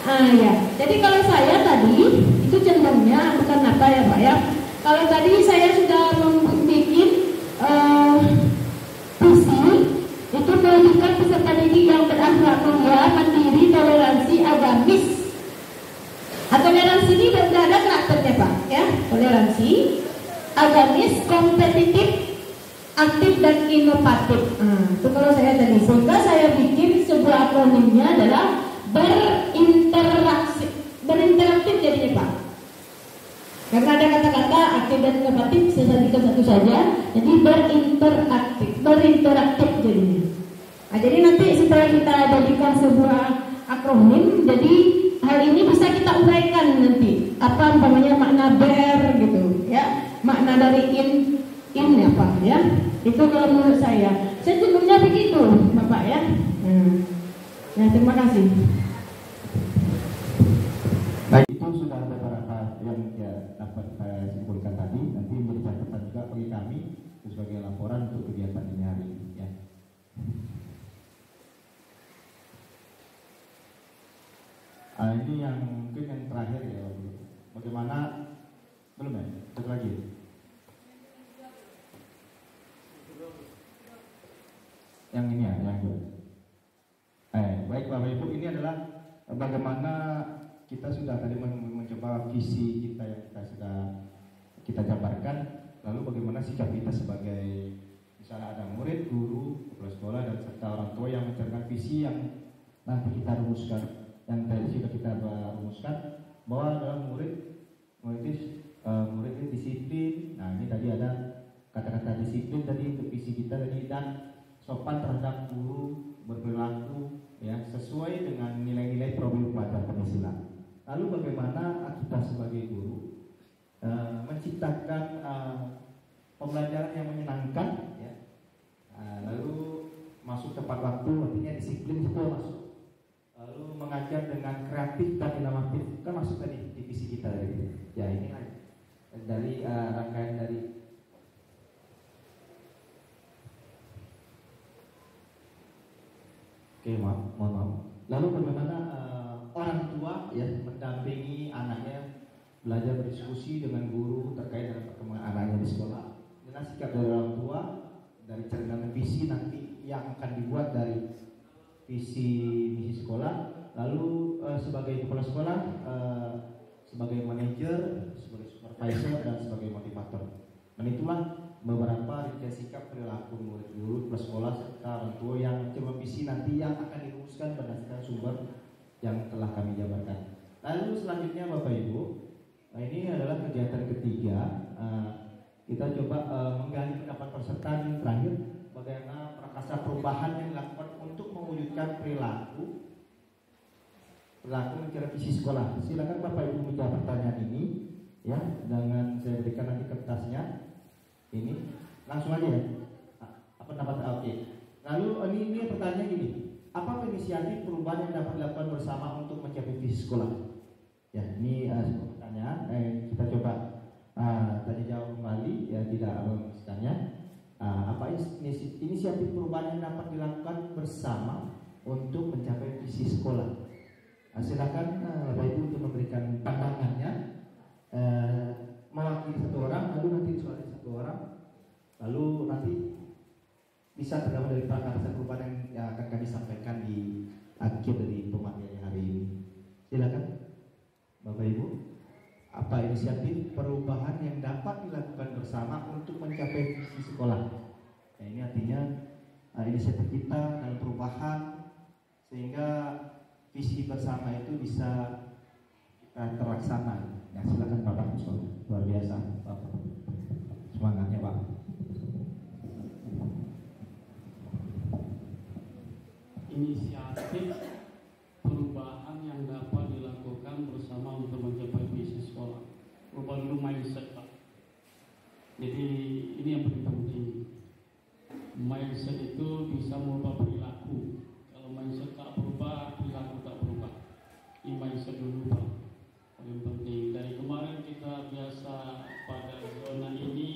Ya. Jadi kalau saya tadi itu cenderungnya bukan apa ya Pak ya. Kalau tadi saya sudah membuat visi itu mewujudkan peserta didik yang berakhlak mulia, mandiri, toleransi, agamis. Toleransi ini sudah ada karakternya Pak ya. Toleransi, agamis, kompetitif, aktif dan inovatif. Itu kalau saya tadi. Sehingga saya bikin sebuah akronimnya adalah berinteraktif jadinya Pak. Karena ada kata-kata aktif dan inovatif, saya jadikan satu saja. Jadi berinteraktif jadinya. Jadi nanti setelah kita jadikan sebuah akronim, jadi hal ini bisa kita uraikan nanti. Apa namanya makna gitu ya. Makna dari in apa ya. Itu kalau menurut saya cenderungnya begitu Bapak ya. Ya terima kasih. Baik, itu sudah ada beberapa yang dapat saya simpulkan tadi. Nanti menjadi catatan juga bagi kami sebagai laporan untuk kegiatan ini hari ini. Ya. Ini yang mungkin yang terakhir ya, bagaimana belum ya? Satu lagi. Yang ini ya, yang dua. Baik Bapak Ibu, ini adalah bagaimana kita sudah tadi mencoba visi kita yang sudah kita jabarkan, lalu bagaimana sikap kita sebagai misalnya ada murid, guru, kepala sekolah dan serta orang tua yang menceritakan visi yang nanti kita rumuskan, yang tadi sudah kita rumuskan bahwa dalam murid itu disiplin. Nah ini tadi ada kata-kata disiplin tadi untuk visi kita tadi, dan sopan terhadap guru, berperilaku ya sesuai dengan nilai-nilai program pelajar Pancasila. Lalu bagaimana kita sebagai guru menciptakan pembelajaran yang menyenangkan ya. Lalu masuk tepat waktu, artinya disiplin itu masuk. Lalu mengajar dengan kreatif dan inovatif kan masuk tadi di visi kita tadi. Ya ini dari rangkaian dari mohon maaf. Lalu bagaimana orang tua ya mendampingi anaknya belajar berdiskusi dengan guru terkait dengan perkembangan anaknya di sekolah, dengan sikap dari orang tua, dari cerminan visi nanti yang akan dibuat dari visi misi sekolah, lalu sebagai kepala sekolah, sebagai manajer, sebagai supervisor dan sebagai motivator. Dan itulah beberapa rincian sikap perilaku murid guru, kepala sekolah serta orang tua yang coba visi nanti yang akan dirumuskan berdasarkan sumber yang telah kami jabarkan. Lalu selanjutnya Bapak Ibu, ini adalah kegiatan ketiga. Kita coba menggali pendapat peserta yang terakhir, bagaimana prakasa perubahan yang dilakukan untuk mewujudkan perilaku mencari visi sekolah. Silakan Bapak Ibu menjawab pertanyaan ini ya, dengan saya berikan nanti kertasnya. Ini langsung aja ya. Apa pendapat? Oke. Lalu ini pertanyaan gini. Apa inisiatif perubahan yang dapat dilakukan bersama untuk mencapai visi sekolah? Ya, ini sebuah pertanyaan. Kita coba tadi jawab kembali ya, tidak menuliskannya. Apa inisiatif perubahan yang dapat dilakukan bersama untuk mencapai visi sekolah? Silakan Bapak Ibu untuk memberikan pandangannya. Mewakili satu orang, lalu nanti disuarakan satu orang, lalu nanti bisa tergabung dari prakarsa perubahan yang akan kami sampaikan di akhir dari pemaparan hari ini. Silakan Bapak Ibu. apa inisiatif perubahan yang dapat dilakukan bersama untuk mencapai visi sekolah. Nah, ini artinya inisiatif kita dalam perubahan sehingga visi bersama itu bisa kita terlaksana. Ya, silakan Bapak, luar biasa Bapak. Semangatnya Pak. Inisiatif perubahan yang dapat dilakukan bersama untuk mencapai visi sekolah. Rubah dulu mindset Pak. Jadi ini yang paling penting. Mindset itu bisa merubah perilaku. Kalau mindset tak berubah, perilaku tak berubah. Ini mindset dulu Pak, paling penting. Dari kemarin kita biasa pada zona ini,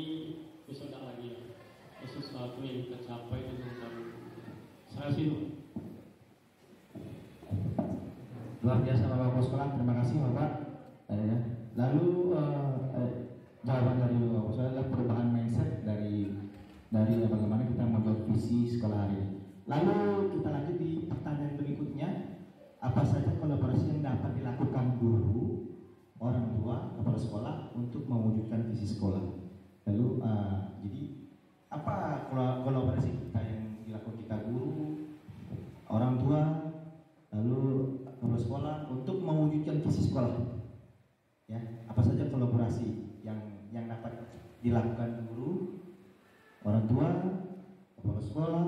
besok tak lagi ya. Sesuatu yang kita capai dan baru. Saya sih luar biasa Bapak Kepala Sekolah, terima kasih Bapak. Lalu jawaban dari Bapak Kepala Sekolah adalah perubahan mindset dari bagaimana kita membuat visi sekolah hari ini. Lalu kita lanjut di pertanyaan berikutnya, apa saja kolaborasi yang dapat dilakukan guru, orang tua, kepala sekolah untuk mewujudkan visi sekolah? Lalu jadi apa kolaborasi kita yang dilakukan kita guru, orang tua, lalu kepala sekolah untuk mewujudkan visi sekolah? Ya, apa saja kolaborasi yang dapat dilakukan guru, orang tua, kepala sekolah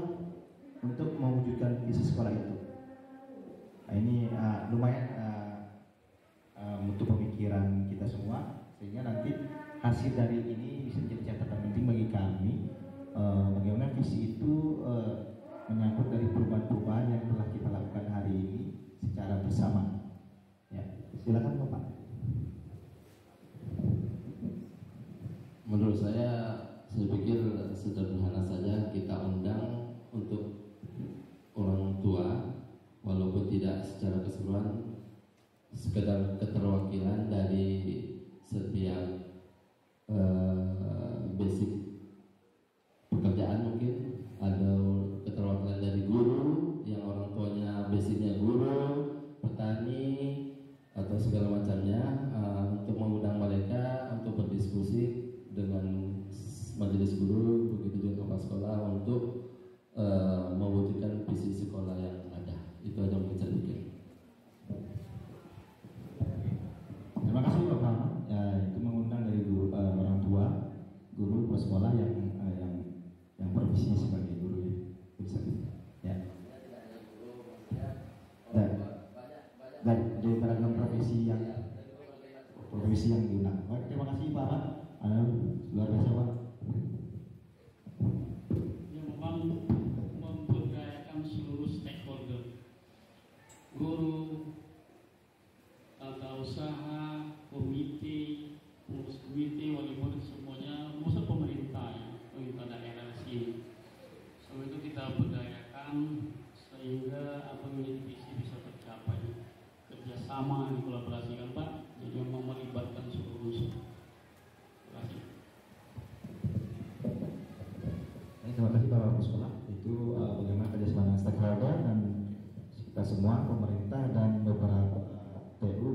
untuk mewujudkan visi sekolah itu? Nah, ini lumayan untuk pemikiran kita semua, sehingga nanti hasil dari ini bisa jadi catatan penting bagi kami, bagaimana visi itu menyangkut dari perubahan-perubahan yang telah kita lakukan hari ini secara bersama. Ya, silakan Bapak. Menurut saya pikir sederhana saja, kita undang untuk orang tua, walaupun tidak secara keseluruhan, sekedar keterwakilan dari setiap basic pekerjaan, mungkin ada keterwakilan dari guru yang orang tuanya basicnya guru, petani atau segala macamnya, untuk mengundang mereka untuk berdiskusi dengan majelis guru, begitu juga kepala sekolah untuk mewujudkan visi sekolah yang ada. Itu aja mungkin saya pikir. Terima kasih Bapak. Ya, itu mengundang dari guru, orang tua, guru, kepala sekolah yang profesinya sebagai guru ya. Bisa. Ya. Dan dari beragam profesi yang diundang. Baik, terima kasih Bapak. Luar biasa Pak. Yang memang memberdayakan seluruh stakeholder, guru, tata usaha, komite, pengurus komite, wali murid, semuanya, maksud pemerintah daerah di sini. Semua itu kita berdayakan sehingga apa menjadi visi bisa tercapai. Kerjasama, dikolaborasikan Pak, jadi memang melibatkan seluruh. Terima kasih. Terima kasih Bapak Kepala Sekolah. Itu bagaimana kerjasama stakeholder dan kita semua, pemerintah dan beberapa TU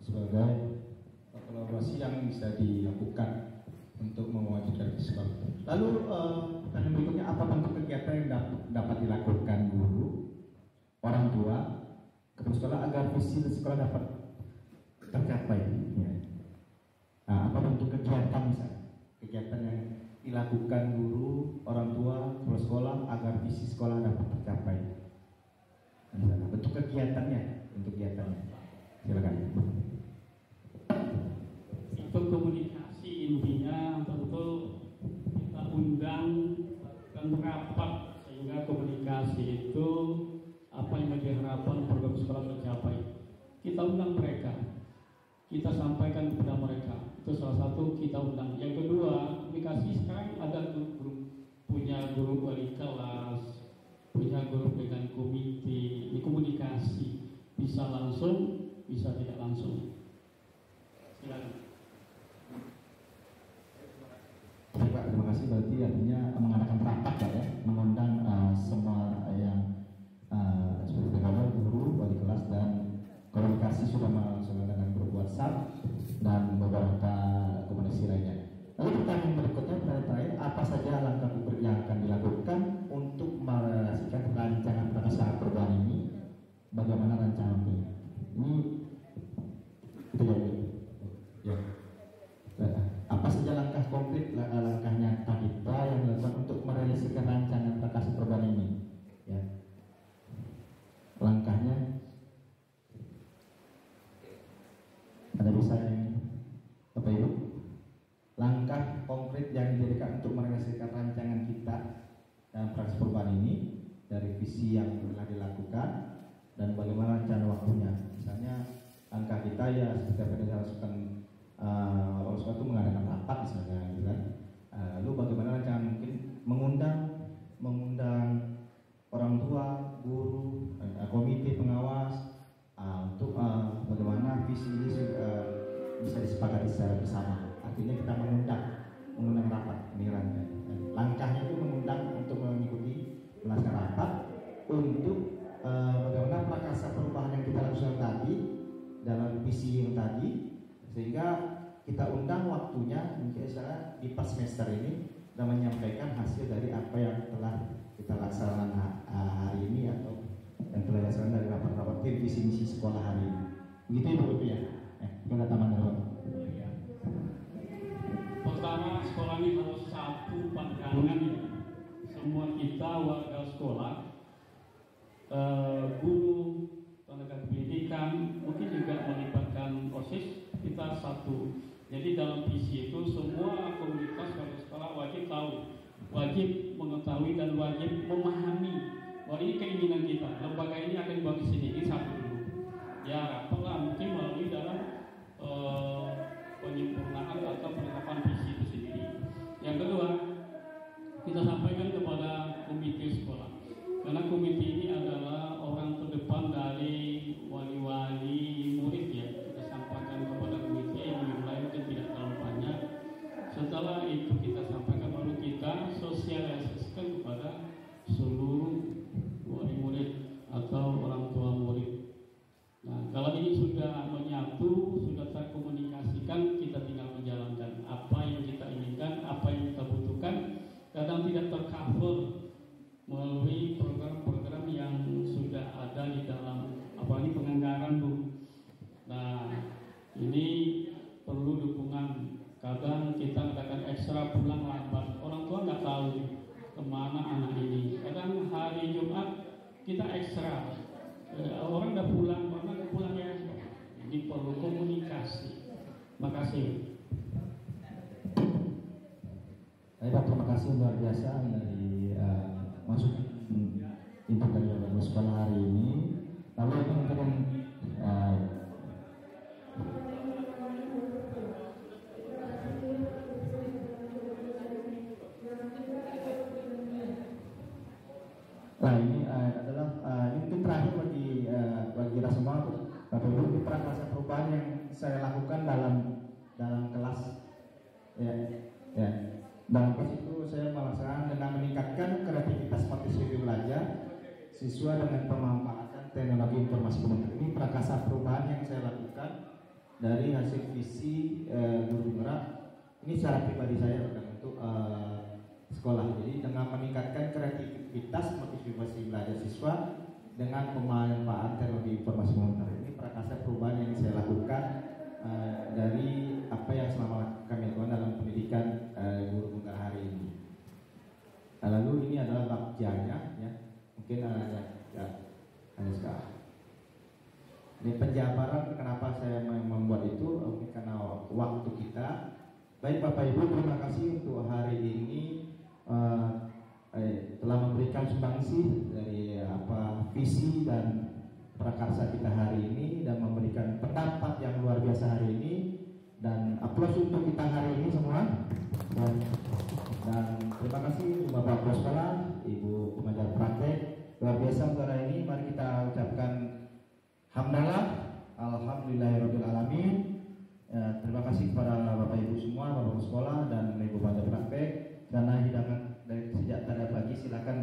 sebagai kolaborasi yang bisa dilakukan untuk mewujudkan visi sekolah. Lalu pertanyaan berikutnya, apa bentuk kegiatan yang dapat dilakukan guru, orang tua, kepala sekolah agar visi sekolah dapat tercapai? Ya. Nah, apa bentuk kegiatan misalnya? Kegiatan yang dilakukan guru, orang tua, kepala sekolah agar visi sekolah dapat tercapai. Misalnya, bentuk kegiatannya. Silakan. Itu komunikasi, intinya tentu kita undang dan merapat sehingga komunikasi itu apa yang menjadi harapan program sekolah tercapai. Kita undang mereka, kita sampaikan kepada mereka. Itu salah satu kita undang. Yang kedua, komunikasi sekarang ada grup, punya guru wali kelas, punya guru dengan komite. Ini komunikasi bisa langsung, bisa tidak langsung. Silakan. Baik Pak, terima kasih. Berarti artinya mengadakan rapat Pak ya, mengundang semua yang seperti guru, wali kelas, dan komunikasi sudah melangsungkan dengan grup WhatsApp dan dijawab dulu. Ya. Apa saja langkah konkret, langkah nyata kita yang dilakukan untuk merealisasikan rancangan prakarsa perubahan ini? Ya. Langkahnya ada bisa ini, Bapak Ibu? Langkah konkret yang dijadikan untuk merealisasikan rancangan kita dalam prakarsa perubahan ini dari visi yang telah dilakukan dan bagaimana rencana waktunya. Misalnya langkah kita ya seperti apa yang dilakukan oleh suatu mengadakan rapat misalnya, gitu kan. Lalu bagaimana rencana mungkin mengundang orang tua, guru, komite pengawas untuk bagaimana visi ini bisa disepakati secara bersama. Artinya kita mengundang rapat pemikiran. Langkahnya itu mengundang untuk mengikuti melaksanakan rapat untuk bagaimana prakarsa perubahan yang kita lakukan tadi dalam visi yang tadi, sehingga kita undang waktunya mungkin di pas semester ini dan menyampaikan hasil dari apa yang telah kita laksanakan hari ini atau yang telah dilaksanakan dari rapat-rapat visi misi sekolah hari ini. Begitu Ibu ya. Kita taman dulu. Pertama, sekolah ini harus satu pandangan ya. Semua kita warga sekolah, guru, tenaga pendidikan, mungkin juga melibatkan OSIS, kita satu. Jadi dalam visi itu semua komunitas warga sekolah wajib tahu, wajib mengetahui dan wajib memahami bahwa ini keinginan kita. Lembaga ini akan dibawa ke sini, ini satu dulu. Ya, rapatlah mungkin melalui dalam penyempurnaan atau penetapan visi itu sendiri. Yang kedua, kita sampaikan kepada komite sekolah. Karena komite ini adalah orang terdepan dari wali-wali murid ya. Kita sampaikan kepada komite yang lain mungkin tidak terlalu banyak. Setelah itu kita sampaikan, baru kita sosialisasikan kepada seluruh wali murid atau orang tua murid. Nah, kalau ini sudah menyatu, sudah terkomunikasikan, kita tinggal menjalankan apa yang kita inginkan, apa yang kita butuhkan. Kadang tidak tercover melalui program-program yang sudah ada di dalam apalagi penganggaran Bu. Nah, ini perlu dukungan. Kadang kita katakan ekstra pulang lambat, orang tua nggak tahu kemana anak ini. Kadang hari Jumat kita ekstra, orang udah pulang, mana udah pulang ya. Ini perlu komunikasi. Makasih. Baik, terima kasih luar biasa dari masuk input dari sekolah hari ini. Lalu mungkin ini adalah ini mungkin terakhir bagi kita semua, Bapak Ibu, ini prakarsa perubahan yang saya lakukan dalam kelas ya. Dalam kelas itu saya melaksanakan dengan meningkatkan kreativitas partisipasi belajar siswa dengan pemanfaatan teknologi informasi komunikasi. Ini prakarsa perubahan yang saya lakukan dari hasil visi guru gerak. Ini secara pribadi saya untuk sekolah. Jadi dengan meningkatkan kreativitas partisipasi belajar siswa dengan pemanfaatan teknologi informasi komunikasi. Ini prakarsa perubahan yang saya lakukan dari apa yang selama kami lakukan dalam pendidikan guru bungkar hari ini. Lalu ini adalah bakjanya, ya. Mungkin hanya sekarang. Ini penjabaran kenapa saya membuat itu, mungkin karena waktu kita. Baik Bapak Ibu, terima kasih untuk hari ini telah memberikan sumbangsi dari visi dan prakarsa kita hari ini dan memberikan pendapat yang luar biasa hari ini, dan aplaus untuk kita hari ini semua. Dan terima kasih Bapak Kepala Sekolah, Ibu pengajar praktek, luar biasa untuk hari ini. Mari kita ucapkan hamdalah, alhamdulillahirabbil alamin. Terima kasih kepada Bapak Ibu semua, Bapak Sekolah dan Ibu pengajar praktek, karena hidangan dari sejak tadi pagi silakan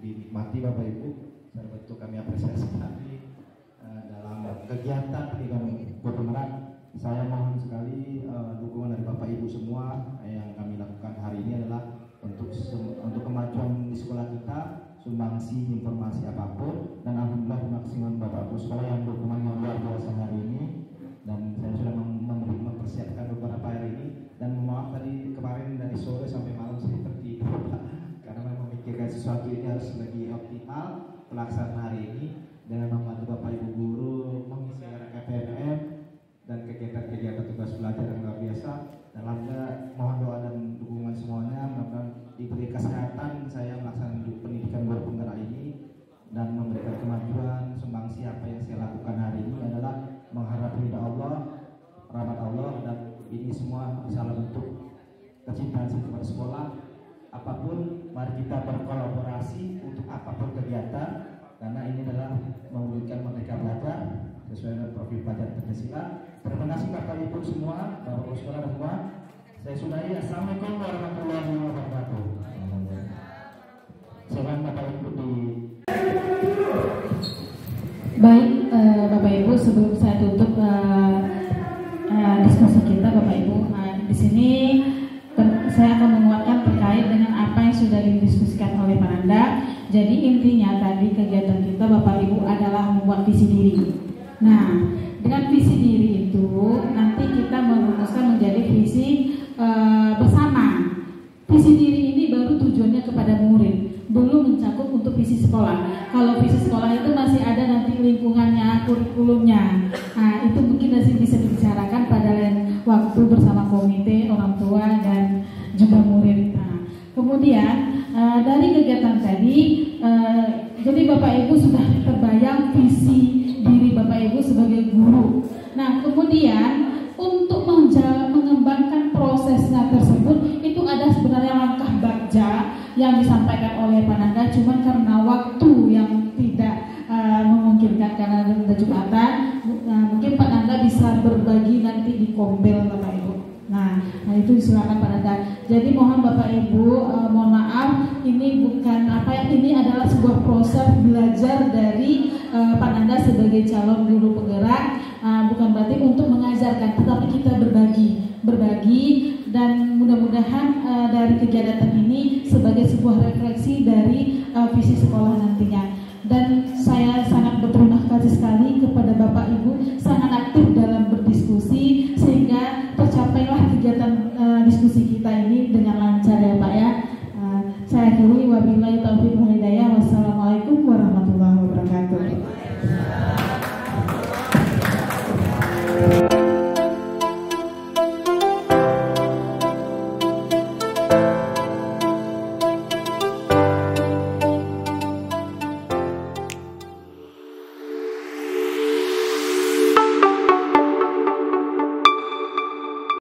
dinikmati Bapak Ibu. Secara bentuk kami apresiasi sekali dalam kegiatan pendidikan berpemeran. Saya mohon sekali dukungan dari Bapak Ibu semua. Yang kami lakukan hari ini adalah untuk kemajuan di sekolah kita, sumbangsi informasi apapun, dan alhamdulillah terima kasih Bapak Ibu sekolah yang dukungan yang luar biasa hari ini. dan saya sudah mempersiapkan beberapa hari ini, dan maaf tadi kemarin dari sore sampai malam saya tertidur karena memang memikirkan sesuatu ini harus lebih optimal pelaksanaan hari ini dengan membantu Bapak Ibu guru mengisi RKPNM dan kegiatan-kegiatan tugas belajar yang luar biasa. Dan alhamdulillah mohon doa dan dukungan semuanya, mudah-mudahan diberi kesehatan saya melaksanakan pendidikan guru penggerak ini dan memberikan kemajuan. Sumbangsi apa yang saya lakukan hari ini adalah mengharap ridha Allah, rahmat Allah, dan ini semua adalah bentuk kecintaan saya kepada sekolah. Apapun, mari kita berkolaborasi untuk apapun kegiatan, karena ini adalah mewujudkan merdeka belajar sesuai dengan profil pelajar Pancasila. Terima kasih Bapak Ibu semua, Bapak Ibu sekolah semua. Saya sudahi. Assalamualaikum warahmatullahi wabarakatuh. Silakan Bapak Ibu di. Baik, Bapak Ibu, sebelum saya tutup diskusi kita, Bapak Ibu, di sini saya akan menguatkan terkait dengan apa yang sudah didiskusikan oleh Pak Nanda. Jadi intinya tadi kegiatan kita, Bapak Ibu, adalah membuat visi diri. Nah, dengan visi diri itu nanti kita merumuskan menjadi visi bersama. Visi diri ini baru tujuannya kepada murid, belum mencakup untuk visi sekolah. Kalau visi sekolah itu masih ada nanti lingkungannya, kurikulumnya. Nah, itu mungkin masih bisa dibicarakan pada lain waktu bersama komite, orang tua, dan juga murid. Nah, kemudian dari kegiatan tadi, jadi Bapak Ibu sudah terbayang visi diri Bapak Ibu sebagai guru. Nah, kemudian untuk mengembangkan prosesnya tersebut itu ada sebenarnya langkah bagja yang disampaikan oleh Pak Nanda, cuman karena waktu yang tidak memungkinkan karena ada Jumatan, mungkin Pak Nanda bisa berbagi nanti di Kombel Bapak Ibu. Nah itu silakan Pak Nanda. Jadi mohon Bapak Ibu, mohon maaf, ini bukan ini adalah sebuah proses belajar dari Pak Nanda sebagai calon guru penggerak, bukan berarti untuk mengajarkan, tetapi kita berbagi dan mudah-mudahan dari kegiatan ini sebagai sebuah refleksi dari visi sekolah nantinya. Dan